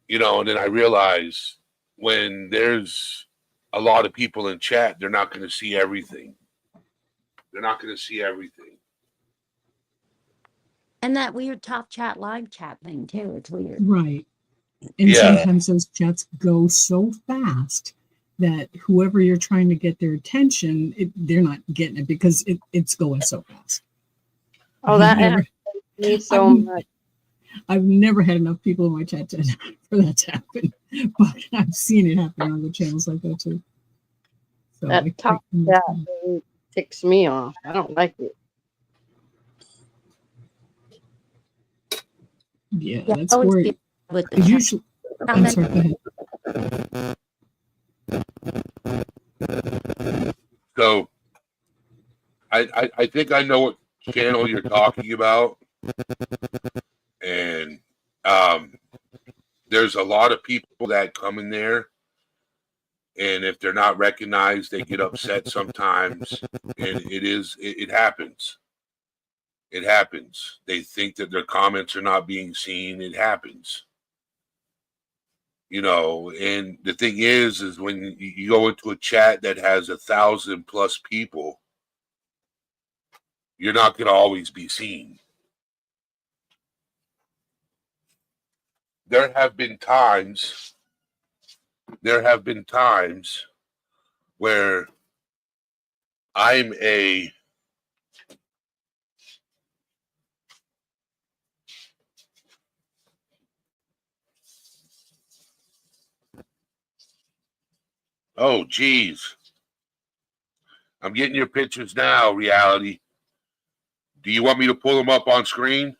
You know, and then I realize when there's a lot of people in chat, they're not going to see everything. And that weird top chat, live chat thing too. It's weird. Right. And Yeah. sometimes those chats go so fast that whoever you're trying to get their attention, they're not getting it because it's going so fast. Oh, that happened to me so much. I've never had enough people in my chat for that to happen, but I've seen it happen on the channels like that too. So That top chat really ticks me off. I don't like it. Yeah, Yeah, that's always where be with the chat. usually. I'm sorry. Go ahead. So I think I know what channel you're talking about. And there's a lot of people that come in there, and if they're not recognized, they get upset sometimes. And it happens. It happens. They think that their comments are not being seen. It happens. You know, and the thing is when you go into a chat that has 1,000+ people, you're not going to always be seen. There have been times where I'm a oh geez. I'm getting your pictures now, reality. Do you want me to pull them up on screen?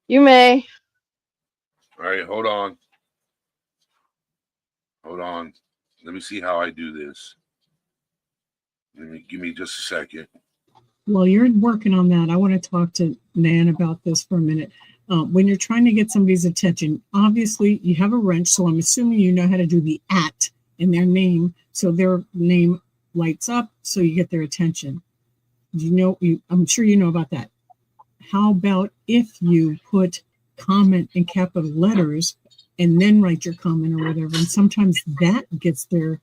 You may. All right, hold on. Hold on. Let me see how I do this. Give me just a second. While you're working on that, I want to talk to Nan about this for a minute. When you're trying to get somebody's attention, obviously you have a wrench, so I'm assuming you know how to do the at in their name, so their name lights up, so you get their attention. I'm sure you know about that. How about if you put comment in capital letters and then write your comment or whatever, and sometimes that gets their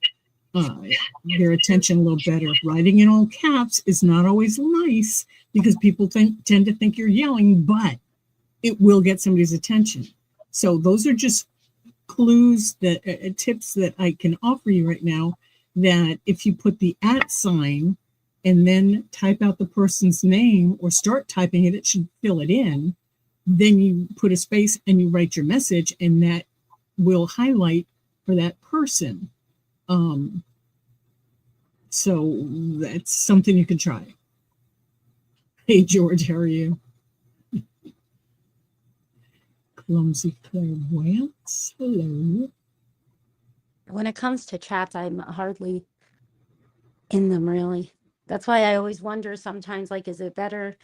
attention a little better. Writing in all caps is not always nice because people tend to think you're yelling, but it will get somebody's attention. So those are just clues, that tips that I can offer you right now, that if you put the @ sign and then type out the person's name or start typing it, it should fill it in. Then you put a space and you write your message, and that will highlight for that person. So that's something you can try. Hey, George, how are you? Clumsy clairvoyance. Hello. When it comes to chats, I'm hardly in them really. That's why I always wonder sometimes, like, is it better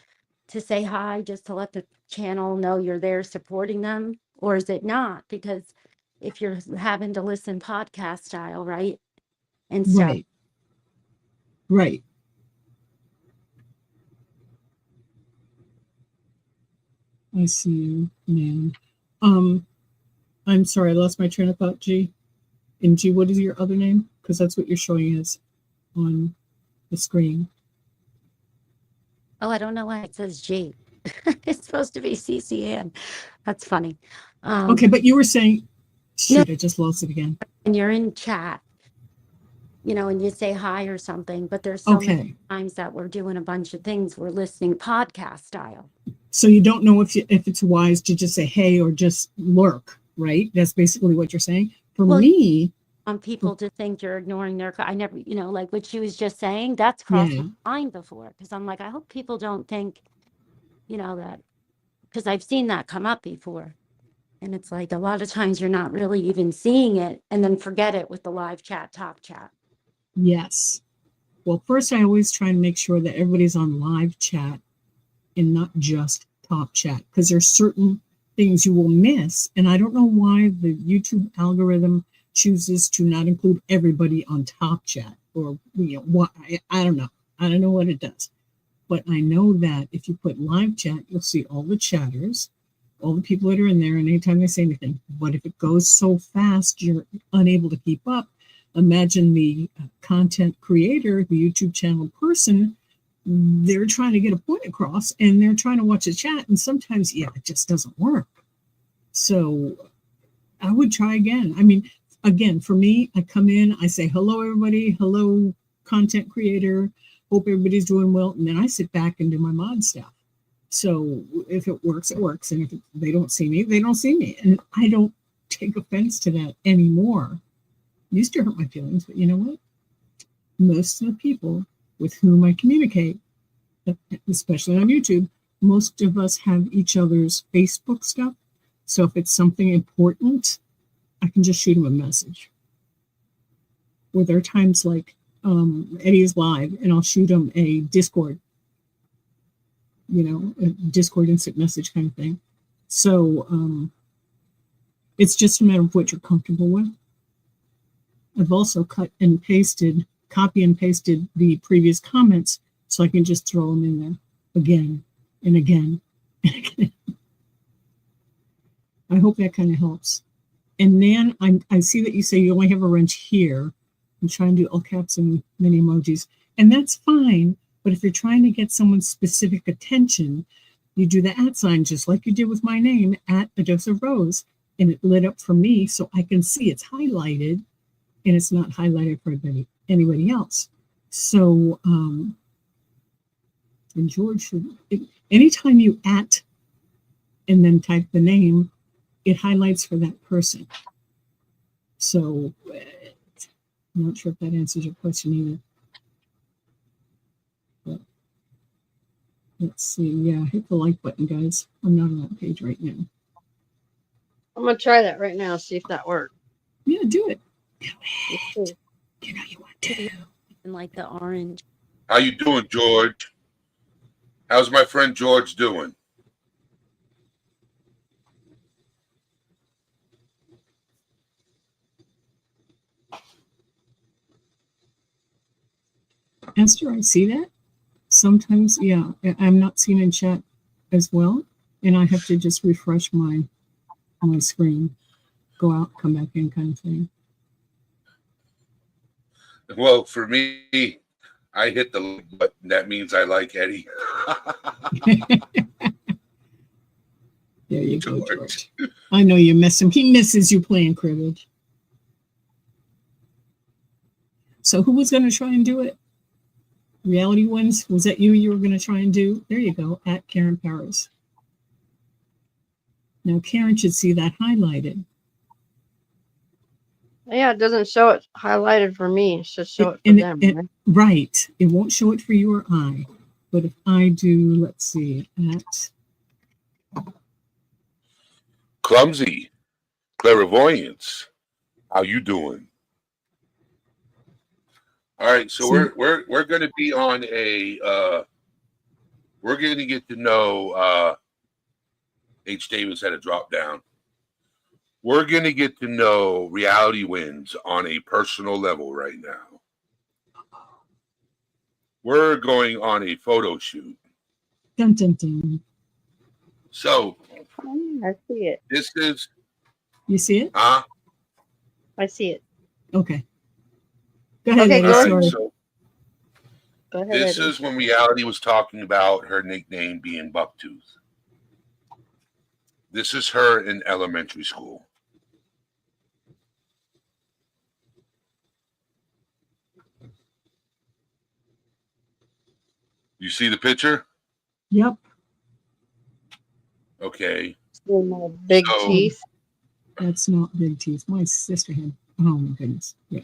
to say hi just to let the channel know you're there supporting them, or is it not? Because if you're having to listen podcast style, right? And stuff. Right. I see you, man. I'm sorry, I lost my train of thought, G. And G, what is your other name? Because that's what you're showing us on the screen. Oh, I don't know why it says G. It's supposed to be CCN. That's funny. Okay, but you were saying, No, shoot, I just lost it again. and you're in chat, and you say hi or something, but there's so many times that we're doing a bunch of things. We're listening podcast style. So you don't know if it's wise to just say hey or just lurk, right? That's basically what you're saying. For me, on people to think you're ignoring their, I never, like what she was just saying, that's crossed my mind before, because I'm like, I hope people don't think, that, because I've seen that come up before. And it's like a lot of times you're not really even seeing it, and then forget it with the live chat, talk chat. Yes. Well, first, I always try and make sure that everybody's on live chat and not just top chat, because there's certain things you will miss. And I don't know why the YouTube algorithm chooses to not include everybody on top chat, or what, I don't know. I don't know what it does. But I know that if you put live chat, you'll see all the chatters, all the people that are in there, and anytime they say anything. But if it goes so fast, you're unable to keep up. Imagine the content creator, the YouTube channel person, they're trying to get a point across and they're trying to watch a chat. And sometimes, it just doesn't work. So I would try again. I mean, again, for me, I come in, I say, hello, everybody. Hello, content creator. Hope everybody's doing well. And then I sit back and do my mod stuff. So if it works, it works. And if they don't see me, they don't see me. And I don't take offense to that anymore. Used to hurt my feelings, but you know what? Most of the people with whom I communicate, especially on YouTube, most of us have each other's Facebook stuff. So if it's something important, I can just shoot them a message. Or there are times like Eddie's live and I'll shoot him a Discord, a Discord instant message kind of thing. So it's just a matter of what you're comfortable with. I've also copy and pasted the previous comments so I can just throw them in there again and again and again. I hope that kind of helps. And Nan, I see that you say you only have a wrench here. I'm trying to do all caps and many emojis, and that's fine. But if you're trying to get someone's specific attention, you do the @ sign just like you did with my name, @adosarose, and it lit up for me so I can see it's highlighted. And it's not highlighted for anybody else. So, and George, anytime you @ and then type the name, it highlights for that person. So, I'm not sure if that answers your question either. But Let's see. Yeah, hit the like button, guys. I'm not on that page right now. I'm gonna try that right now, see if that works. Yeah, do it. Let's see. You know you want to. And like the orange. How you doing, George? How's my friend George doing? Esther, I see that. Sometimes, yeah, I'm not seen in chat as well. And I have to just refresh my screen, go out, come back in kind of thing. Well, for me, I hit the like button. That means I like Eddie. There you go, George. I know you miss him. He misses you playing cribbage. So who was going to try and do it? Reality Ones? Was that you were going to try and do? There you go, at Karen Paris. Now Karen should see that highlighted. Yeah, it doesn't show it highlighted for me. It should show it for them. Right? Right. It won't show it for you or I. But if I do, let's see, at Clumsy, clairvoyance. How you doing? All right, so we're going to be on a. We're going to get to know. H. Davis had a drop down. We're going to get to know Reality Wins on a personal level right now. We're going on a photo shoot. Dun, dun, dun. So, I see it. this is... You see it? Huh? I see it. Okay. Go ahead, Okay, Eddie. go Sorry. So Go ahead, this Eddie. is when Reality was talking about her nickname being Bucktooth. This is her in elementary school. You see the picture? Yep. Okay. Big So- teeth. That's not big teeth. My sister had. Oh my goodness. Yeah.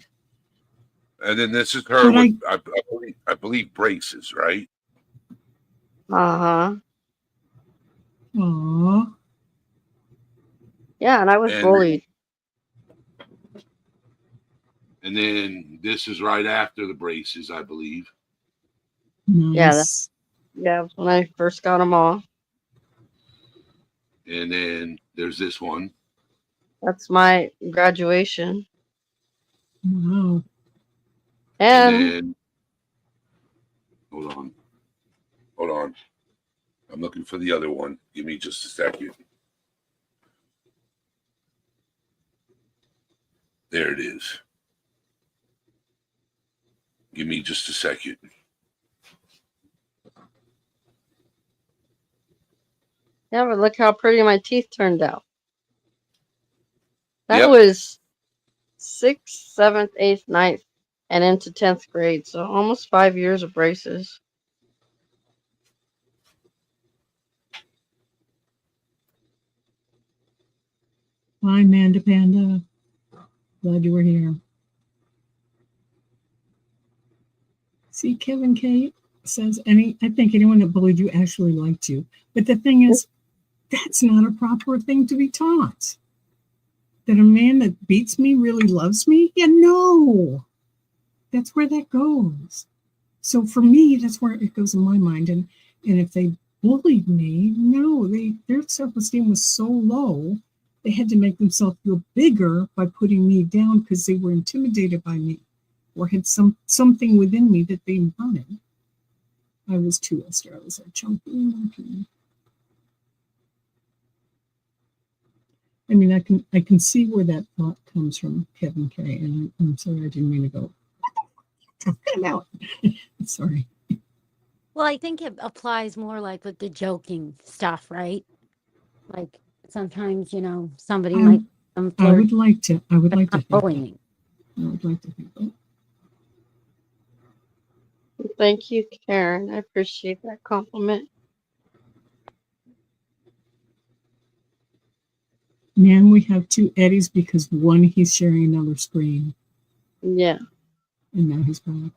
And then this is her But with, I believe, braces, right? Uh-huh. Aw. Yeah, and I was And- bullied. And then this is right after the braces, I believe. Nice. Yeah, when I first got them off. And then there's this one. That's my graduation. Wow. And And then, hold on. I'm looking for the other one. Give me just a second. There it is. Give me just a second. yeah, but look how pretty my teeth turned out. That Yep. was 6th, 7th, 8th, 9th, and into 10th grade. So almost 5 years of braces. Hi, Manda Panda. Glad you were here. See, Kevin K says, I think anyone that bullied you actually liked you. But the thing is, that's not a proper thing to be taught. That a man that beats me really loves me? Yeah, no. That's where that goes. So for me, that's where it goes in my mind. And if they bullied me, no, their self-esteem was so low, they had to make themselves feel bigger by putting me down because they were intimidated by me or had something within me that they wanted. I was too, Esther. I was a chunky monkey. I mean, I can see where that thought comes from, Kevin K. And I'm sorry, I didn't mean to go. Talking about. Sorry. Well, I think it applies more like with the joking stuff, right? Like sometimes, somebody might I would like to. I would like to think that. bullying. I would like to think that. Thank you, Karen. I appreciate that compliment. Man, we have two Eddies because one, he's sharing another screen. Yeah. And now he's back.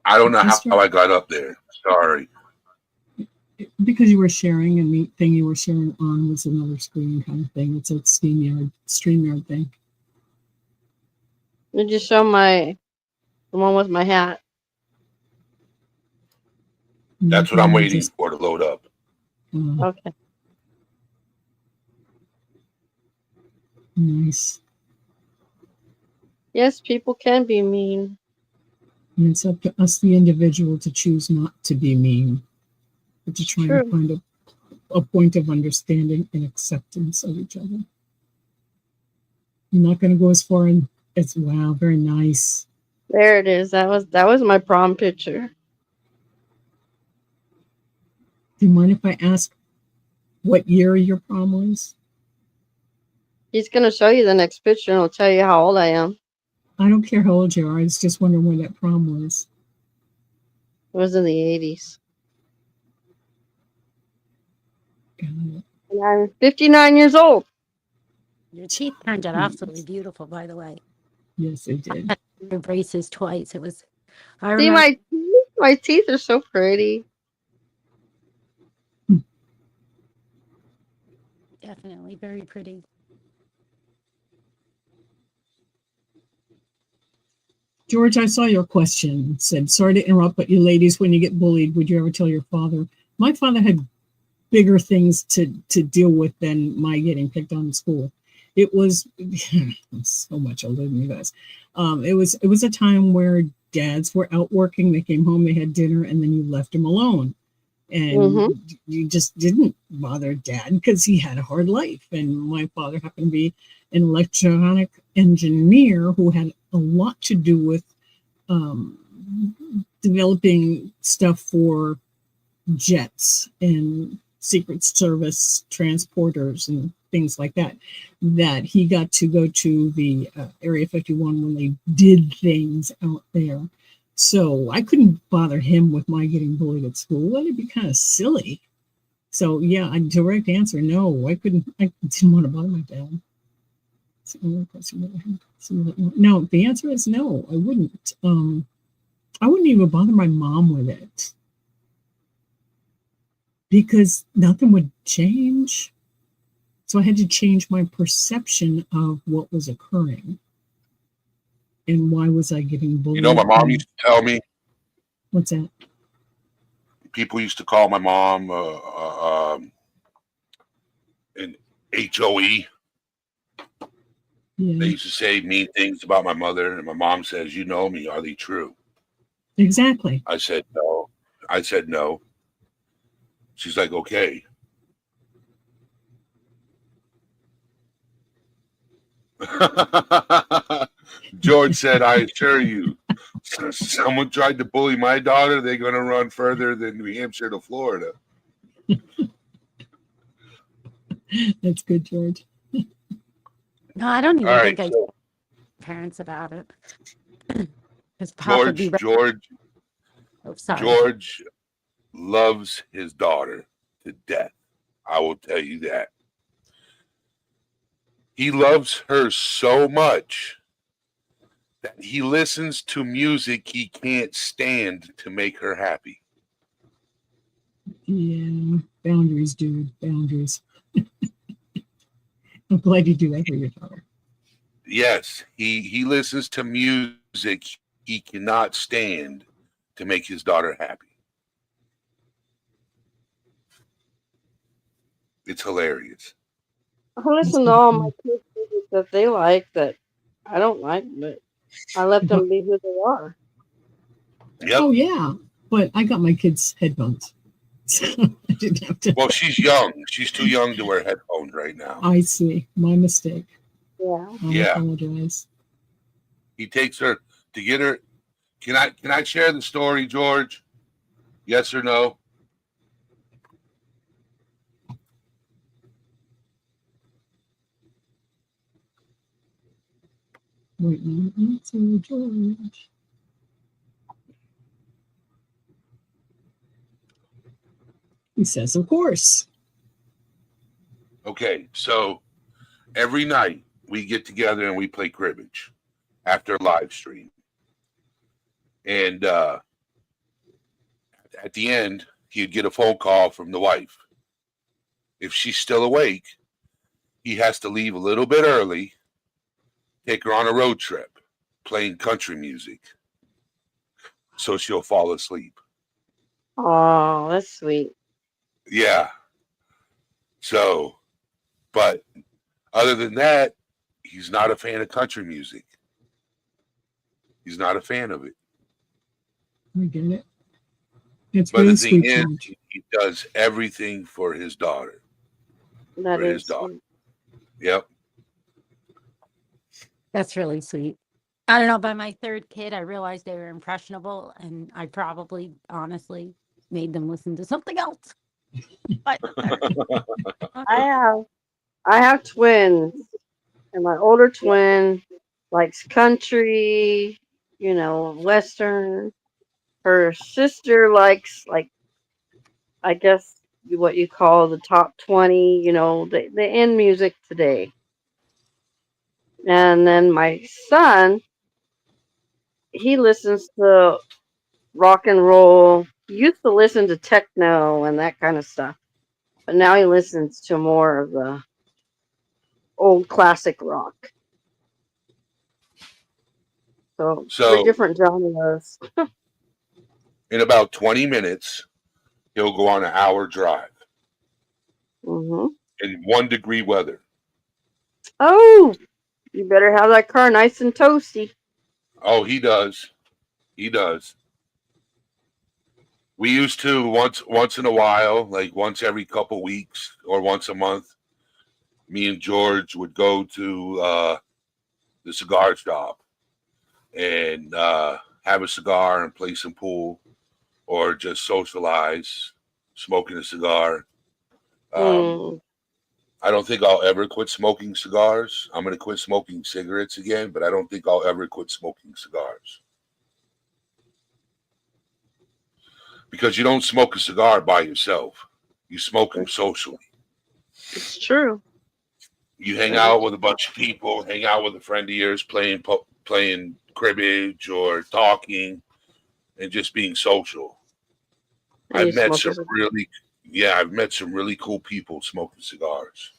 I don't know Just how I got up there. Sorry. because you were sharing, and the thing you were sharing on was another screen kind of thing. It's a StreamYard thing. Did you show the one with my hat? That's what I'm waiting for to load up. Okay. Nice. Yes, people can be mean. And it's up to us, the individual, to choose not to be mean, but to try True. and find a point of understanding and acceptance of each other. I'm not going to go as far as, wow, very nice. There it is. That was my prom picture. Do you mind if I ask what year your prom was? He's gonna show you the next picture and he'll tell you how old I am. I don't care how old you are. I was just wondering when that prom was. It was in the 80s. Got it. And I'm 59 years old. Your teeth turned out absolutely beautiful, by the way. Yes, it did. Your braces twice. It was. I See, remember. my teeth are so pretty. Definitely very pretty. George, I saw your question. It said, sorry to interrupt, but you ladies, when you get bullied, would you ever tell your father? My father had bigger things to deal with than my getting picked on in school. It was so much older than you guys. It was a time where dads were out working. They came home, they had dinner, and then you left them alone. And you just didn't bother dad because he had a hard life. And my father happened to be an electronic engineer who had a lot to do with developing stuff for jets and Secret Service transporters and things like that, that he got to go to the Area 51 when they did things out there. So I couldn't bother him with my getting bullied at school. That'd be kind of silly. So yeah, a direct answer, no. I didn't want to bother my dad. No, the answer is no, I wouldn't. I wouldn't even bother my mom with it, because nothing would change. So I had to change my perception of what was occurring. And why was I getting bullied? You know, my mom used to tell me. What's that? People used to call my mom an HOE. Yeah. They used to say mean things about my mother, and my mom says, "You know me. Are they true?" Exactly. I said no. I said no. She's like, okay. George said, I assure you, someone tried to bully my daughter, they're going to run further than New Hampshire to Florida. That's good, George. No, I don't even All think right, I so told parents about it. Because Pop would be George loves his daughter to death. I will tell you that. He loves her so much that he listens to music he can't stand to make her happy. Yeah, boundaries, dude, boundaries. I'm glad you do that for your daughter. Yes, he listens to music he cannot stand to make his daughter happy. It's hilarious. I listen to all my kids' music that they like that I don't like, but I let them be who they are. Yep. Oh yeah, but I got my kids headphones, so I didn't have to. Well, she's young. She's too young to wear headphones right now. I see. My mistake. Yeah. I apologize. He takes her to get her. Can I share the story, George? Yes or no? Wait, no answer, George. He says, of course. Okay, so every night we get together and we play cribbage after a live stream. And at the end, he'd get a phone call from the wife. If she's still awake, he has to leave a little bit early, take her on a road trip, playing country music, so she'll fall asleep. Oh, that's sweet. Yeah. So, but other than that, he's not a fan of country music. He's not a fan of it. I get it. It's But really the thing sweet, is, George. he does everything for his daughter. That For his is daughter. sweet. Yep. That's really sweet. I don't know. By my third kid, I realized they were impressionable, and I probably, honestly, made them listen to something else. But I have twins, and my older twin likes country, western. Her sister likes, like, I guess what you call the top 20, the end music today. And then my son, he listens to rock and roll. He used to listen to techno and that kind of stuff, but now he listens to more of the old classic rock. So 3 So different genres. in about 20 minutes, he'll go on an hour drive Hmm. in 1-degree weather. Oh, you better have that car nice and toasty. Oh, he does. He does. We used to once in a while, like once every couple weeks or once a month, me and George would go to the cigar shop and have a cigar and play some pool or just socialize, smoking a cigar. Mm, I don't think I'll ever quit smoking cigars. I'm going to quit smoking cigarettes again, but I don't think I'll ever quit smoking cigars. Because you don't smoke a cigar by yourself. You smoke them socially. it's true. You hang That is out with a bunch of people, hang out with a friend of yours playing cribbage or talking and just being social. And you I've met smoke some as a I've met some really cool people smoking cigars.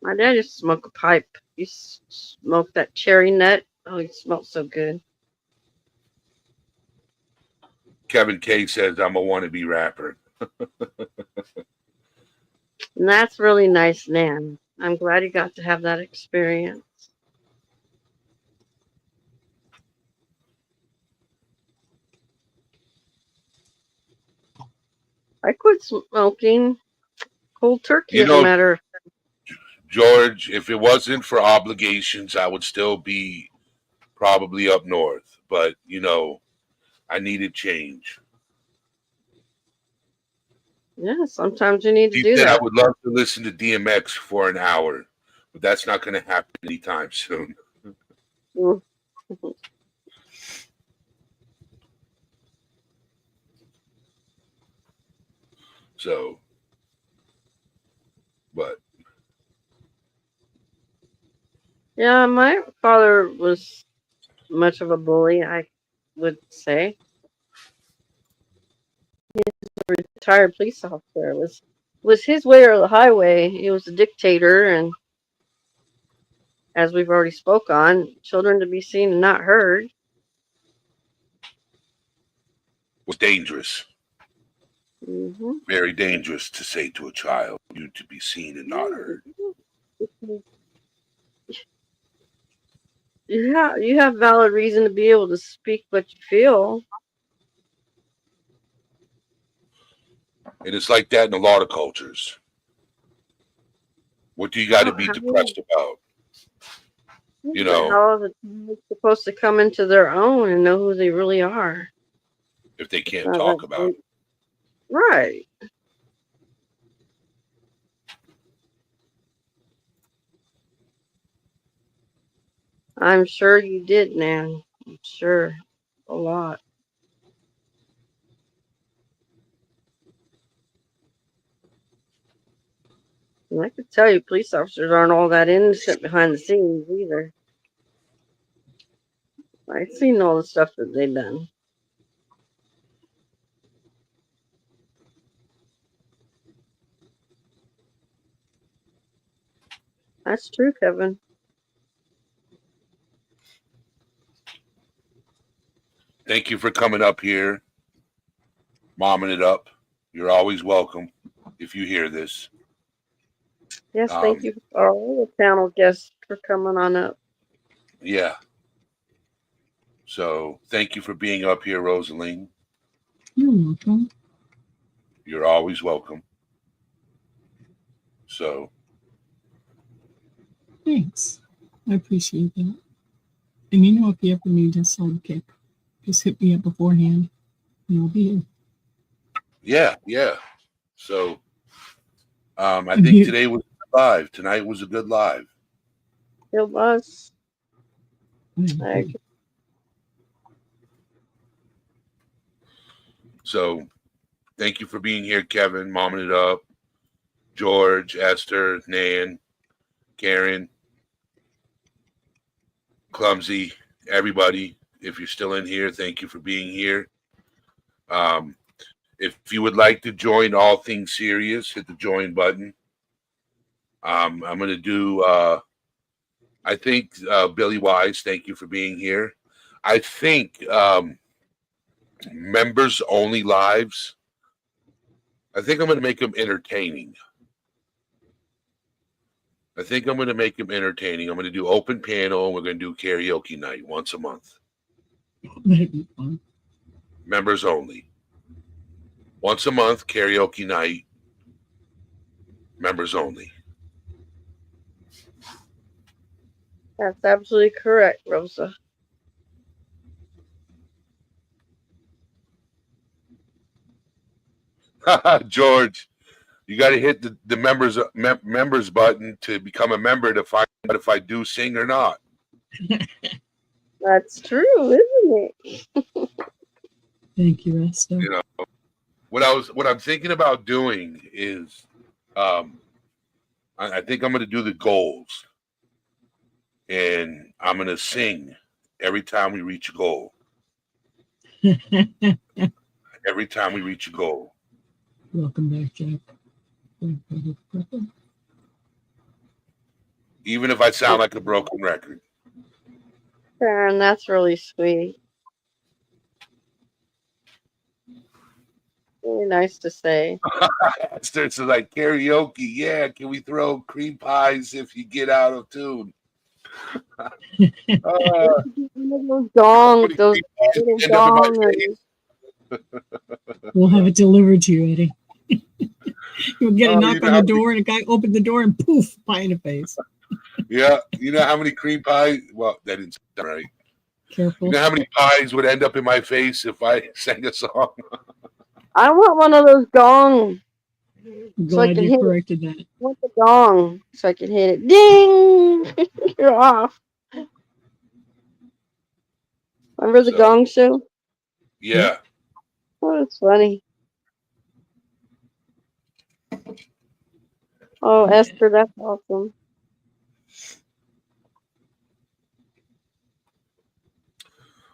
My dad used to smoke a pipe. He smoked that cherry nut. Oh, it smelled so good. Kevin K says I'm a wannabe rapper. And that's really nice, Nan. I'm glad you got to have that experience. I quit smoking cold turkey, You as a know, matter of George, if it wasn't for obligations, I would still be probably up north. But, I needed change. Yeah, sometimes you need to He do said I that. would love to listen to DMX for an hour, but that's not going to happen anytime soon. Mm. So, but Yeah, my father was much of a bully, I would say. Retired police officer. It was his way or the highway. He was a dictator, and as we've already spoke on, children to be seen and not heard. was dangerous, Hmm. very dangerous to say to a child, you to be seen and not heard. You have valid reason to be able to speak what you feel. And it's like that in a lot of cultures. What do you got to be How depressed about? You but know, how is it supposed to come into their own and know who they really are? if they can't So talk about it. right. I'm sure you did, Nan. I'm sure. A lot. And I could tell you police officers aren't all that innocent behind the scenes either. I've seen all the stuff that they've done. That's true, Kevin. Thank you for coming up here, momming it up. You're always welcome if you hear this. Yes, thank you all the panel guests for coming on up. Yeah. So thank you for being up here, Rosaline. You're welcome. You're always welcome. So Thanks. I appreciate that. And you know, if you ever need a sidekick, just hit me up beforehand and I'll be here. yeah. So I think today was live. Tonight was a good live. It was. So thank you for being here, Kevin, momming it up. George, Esther, Nan, Karen, Clumsy, everybody. If you're still in here, thank you for being here. If you would like to join All Things Serious, hit the join button. I'm going to do, I think, Billy Wise, thank you for being here. I think members only lives, I think I'm going to make them entertaining. I'm going to do open panel, and we're going to do karaoke night once a month. That'd be fun. Members only. Once a month, karaoke night. Members only. That's absolutely correct, Rosa. George, you got to hit the members button to become a member to find out if I do sing or not. That's true, isn't it? Thank you, Esther. You know, what I'm thinking about doing is, I think I'm going to do the goals, and I'm going to sing every time we reach a goal. Every time we reach a goal. Welcome back, Jack. Even if I sound like a broken record. And that's really sweet. Really nice to say. It's like karaoke. Yeah, can we throw cream pies if you get out of tune? Those gongs, those little gongs. We'll have it delivered to you, Eddie. You'll get a knock on the door, and a guy opened the door, and poof, pie in the face. Yeah, you know how many cream pies? Well, that didn't sound right. Careful. You know how many pies would end up in my face if I sang a song? I want one of those gongs. So I can you corrected that. I want the gong so I can hit it. Ding! You're off. Remember the gong show? Yeah. Oh, it's funny. Oh, Esther, that's awesome.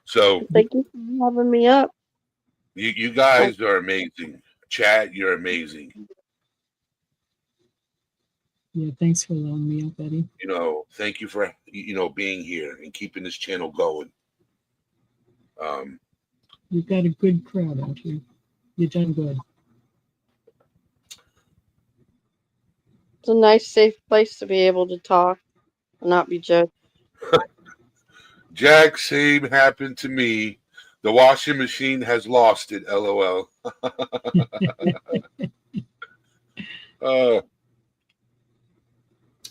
So thank you for having me up. You guys are amazing. Chat, you're amazing. Yeah, thanks for allowing me up, Eddie. You know, thank you for being here and keeping this channel going. You've got a good crowd out here. You've done good. It's a nice, safe place to be able to talk and not be judged. Jack, same happened to me. The washing machine has lost it. LOL.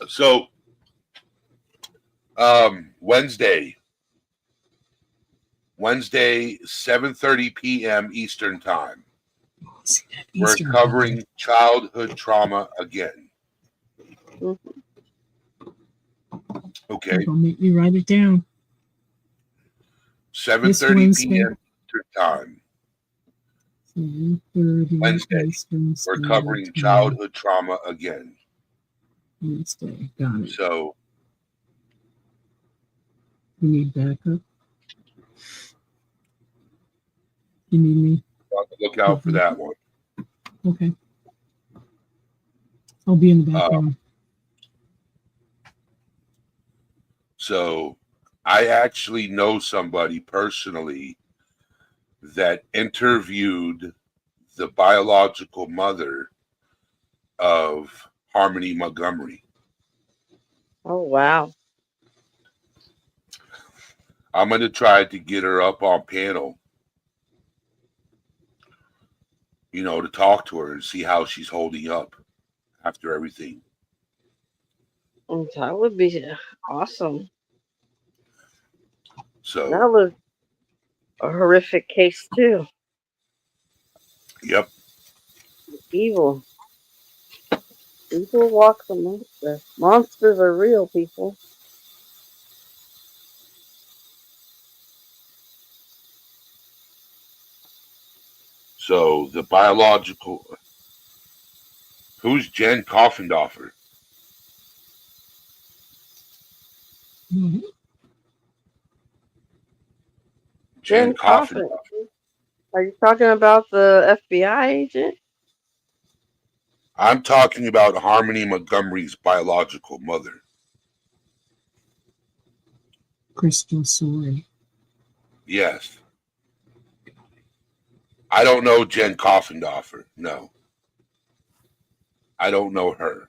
So, Wednesday, 7:30 p.m. Eastern Time. We're covering childhood trauma again. Okay. Don't make me write it down. 7:30 p.m. Eastern Time. 7:30 Wednesday. We're covering childhood trauma again. Wednesday. Got it. So you need backup. You need me. Look out for that one. Okay. I'll be in the background. So I actually know somebody personally that interviewed the biological mother of Harmony Montgomery. Oh, wow. I'm going to try to get her up on panel, to talk to her and see how she's holding up after everything. That would be awesome. So, That was a horrific case, too. yep. Evil. Evil walks amongst us. Monsters are real, people. So the biological. Who's Jen Coffendoffer? Mhm. Jen Coffin. Are you talking about the FBI agent? I'm talking about Harmony Montgomery's biological mother. Crystal Sorey. Yes. I don't know Jen Coffendoffer. No. I don't know her.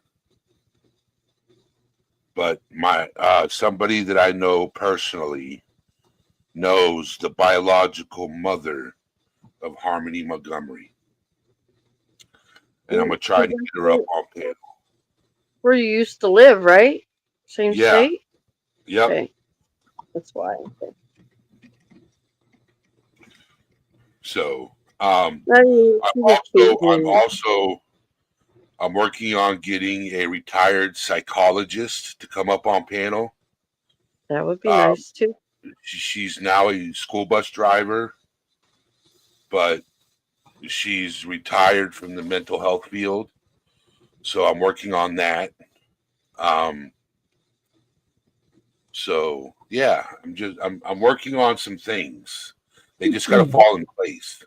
But my somebody that I know personally knows the biological mother of Harmony Montgomery. And I'm going to try to get her up on panel. Where you used to live, right? Same Yeah. state? Yep. Okay. That's why. Okay. So, I'm working on getting a retired psychologist to come up on panel. That would be nice too. She's now a school bus driver, but she's retired from the mental health field. So I'm working on that. So yeah, I'm working on some things. They just got to fall in place.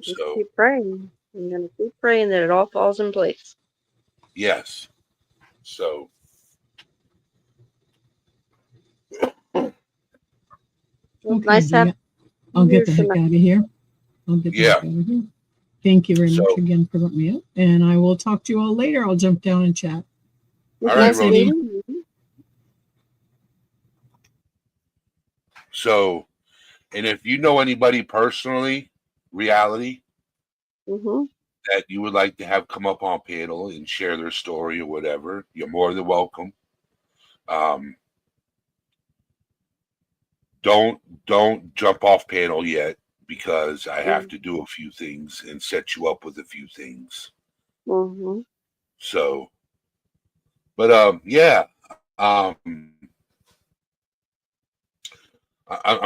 Just keep praying. I'm gonna keep praying that it all falls in place. Yes. So. Okay, Nice having I'll get the heck out of here. Thank you very much again for letting me up. And I will talk to you all later. I'll jump down and chat. All right, Rosie. So, and if you know anybody personally, reality, that you would like to have come up on panel and share their story or whatever, you're more than welcome. Don't jump off panel yet, because I have to do a few things and set you up with a few things. So, but yeah, I'm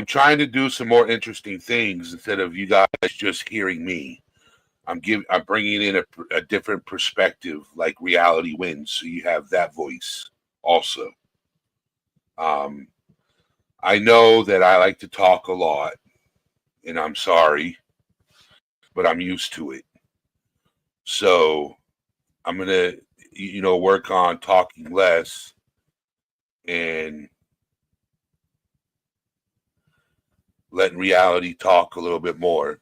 trying to do some more interesting things instead of you guys just hearing me. I'm bringing in a different perspective, like Reality Wins, so you have that voice also. I know that I like to talk a lot, and I'm sorry, but I'm used to it. So I'm gonna, work on talking less and letting Reality talk a little bit more,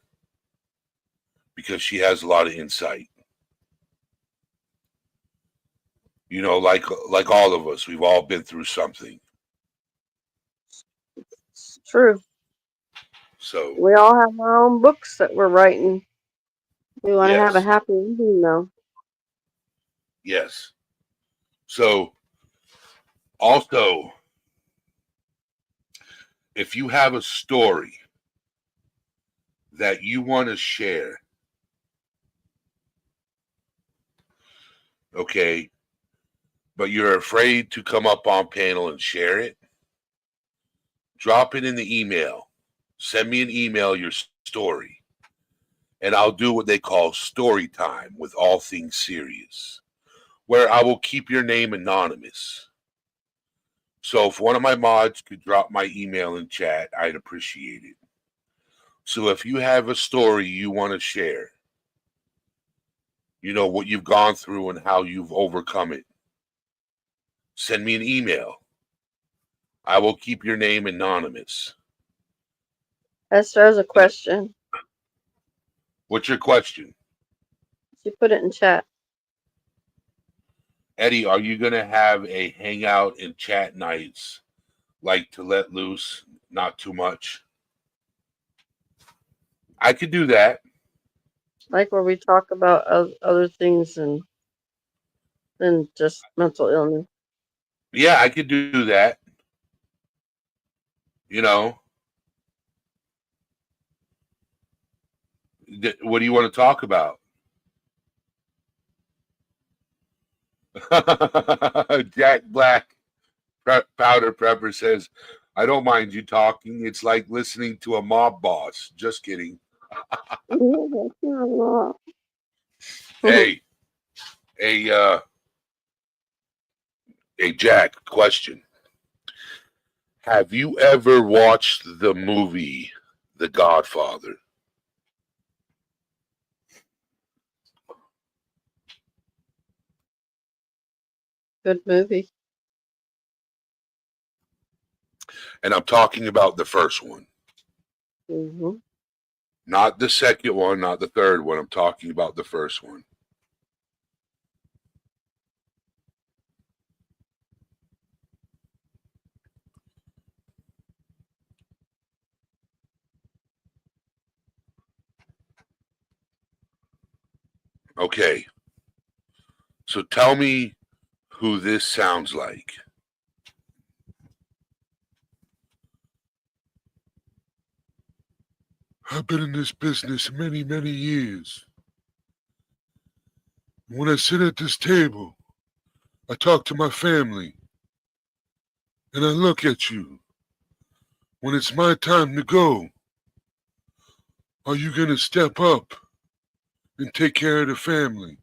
because she has a lot of insight. Like all of us, we've all been through something. It's true. So we all have our own books that we're writing. We want to have a happy ending, though. Yes. So also, if you have a story that you want to share, okay, but you're afraid to come up on panel and share it, drop it in the email. Send me an email, your story, and I'll do what they call story time with All Things Serious, where I will keep your name anonymous. So if one of my mods could drop my email in chat, I'd appreciate it. So if you have a story you want to share, what you've gone through and how you've overcome it, send me an email. I will keep your name anonymous. Esther has a question. What's your question? She put it in chat. Eddie, are you going to have a hangout and chat nights, like to let loose, not too much? I could do that. Like where we talk about other things than just mental illness. Yeah, I could do that. You know, what do you want to talk about? Jack Black Powder Pepper says, I don't mind you talking. It's like listening to a mob boss. Just kidding. Hey, hey, Jack, question. Have you ever watched the movie The Godfather? Good movie. And I'm talking about the first one. Mm-hmm. Not the second one, not the third one. I'm talking about the first one. Okay. So tell me who this sounds like. I've been in this business many, many years. When I sit at this table, I talk to my family, and I look at you. When it's my time to go, are you going to step up and take care of the family?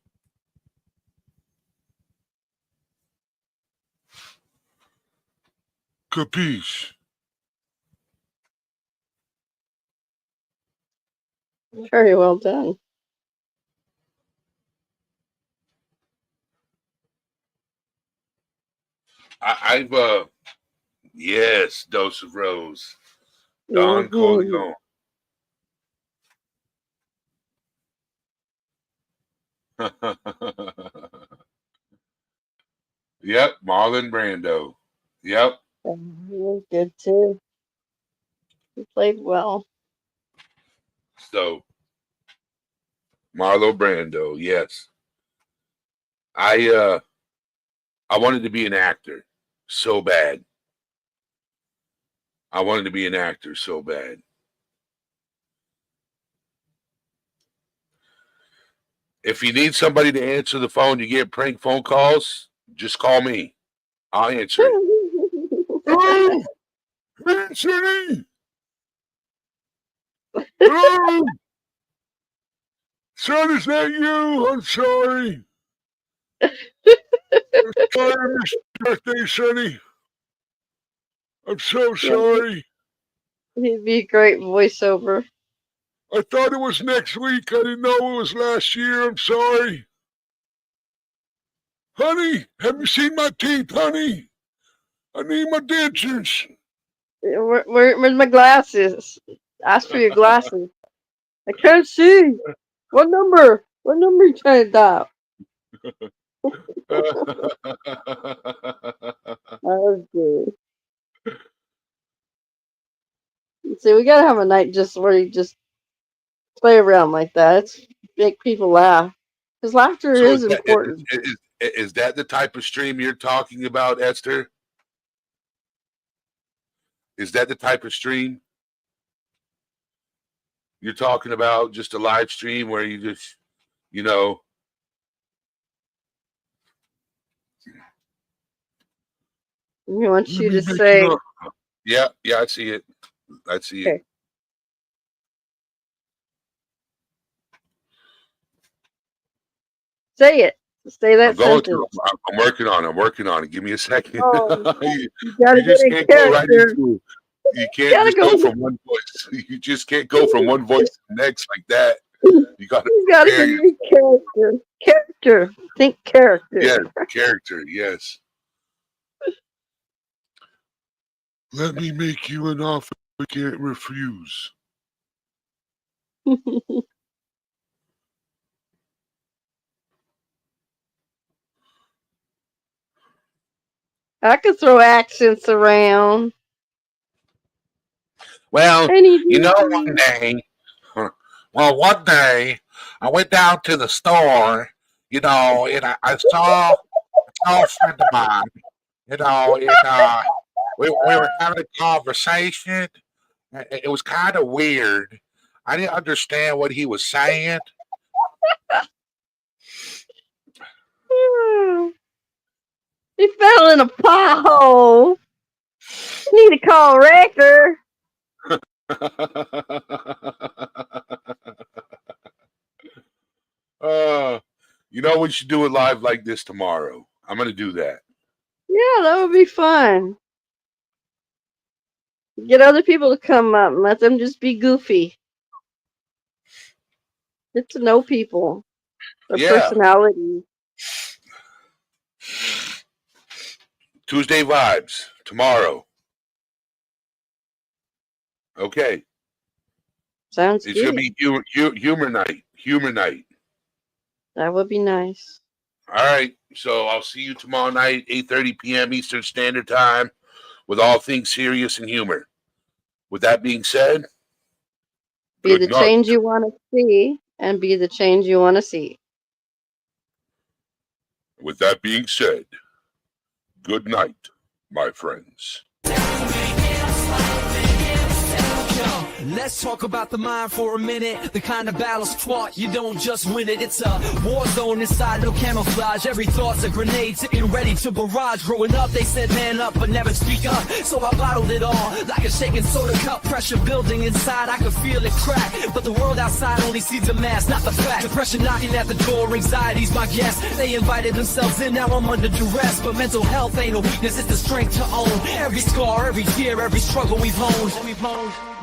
Capiche? Very well done. I've yes, Dose of Rose. Don Mm-hmm. Corleone. Yep, Marlon Brando. Yep. He was good too. He played well. So Marlon Brando, yes. I wanted to be an actor so bad. I wanted to be an actor so bad. If you need somebody to answer the phone, you get prank phone calls, just call me. I'll answer it. Oh, Anthony! Oh! Son, is that you? I'm sorry. I'm sorry I missed your birthday, Sonny. I'm so sorry. He'd be a great voiceover. I thought it was next week. I didn't know it was last year. I'm sorry. Honey, have you seen my teeth, honey? I need my dentures. Where's my glasses? Ask for your glasses. I can't see. What number? What number you trying to dial? That was good. See, we gotta have a night just where you just play around like that. It's make people laugh. Because laughter So is important. is that the type of stream you're talking about, Esther? Is that the type of stream you're talking about? Just a live stream where you just, you know. He wants you to say, yeah, I see it. I see it. okay. Say it. Say that sentence. I'm working on it. I'm working on it. Give me a second. Oh, you gotta just get in can't go right character. into it. You can't just go from one voice. You just can't go from one voice to the next like that. You got You gotta get in character. Character. Think character. Yeah, character. Yes. Let me make you an offer I can't refuse. I could throw accents around. Well, Any you know, day. one day I went down to the store, and I saw a friend of mine, we were having a conversation. It was kind of weird. I didn't understand what he was saying. He fell in a pothole. Need to call Wrecker. We should do it live like this tomorrow. I'm going to do that. Yeah, that would be fun. Get other people to come up and let them just be goofy. Get to know people, their personality. Tuesday vibes tomorrow. Okay. Sounds It's good. going to be humor night. Humor night. That would be nice. All right. So I'll see you tomorrow night, 8:30 p.m. Eastern Standard Time, with all things serious and humor. With that being said, Be the change you want to see and be the change you want to see. With that being said, good night, my friends. Let's talk about the mind for a minute. The kind of battle's fought, you don't just win it. It's a war zone inside, no camouflage. Every thought's a grenade, sitting ready to barrage. Growing up, they said man up, but never speak up. So I bottled it all, like a shaking soda cup. Pressure building inside, I could feel it crack. But the world outside only sees the mask, not the fact. Depression knocking at the door, anxiety's my guest. They invited themselves in, now I'm under duress. But mental health ain't a weakness, it's the strength to own. Every scar, every tear, every struggle we've honed.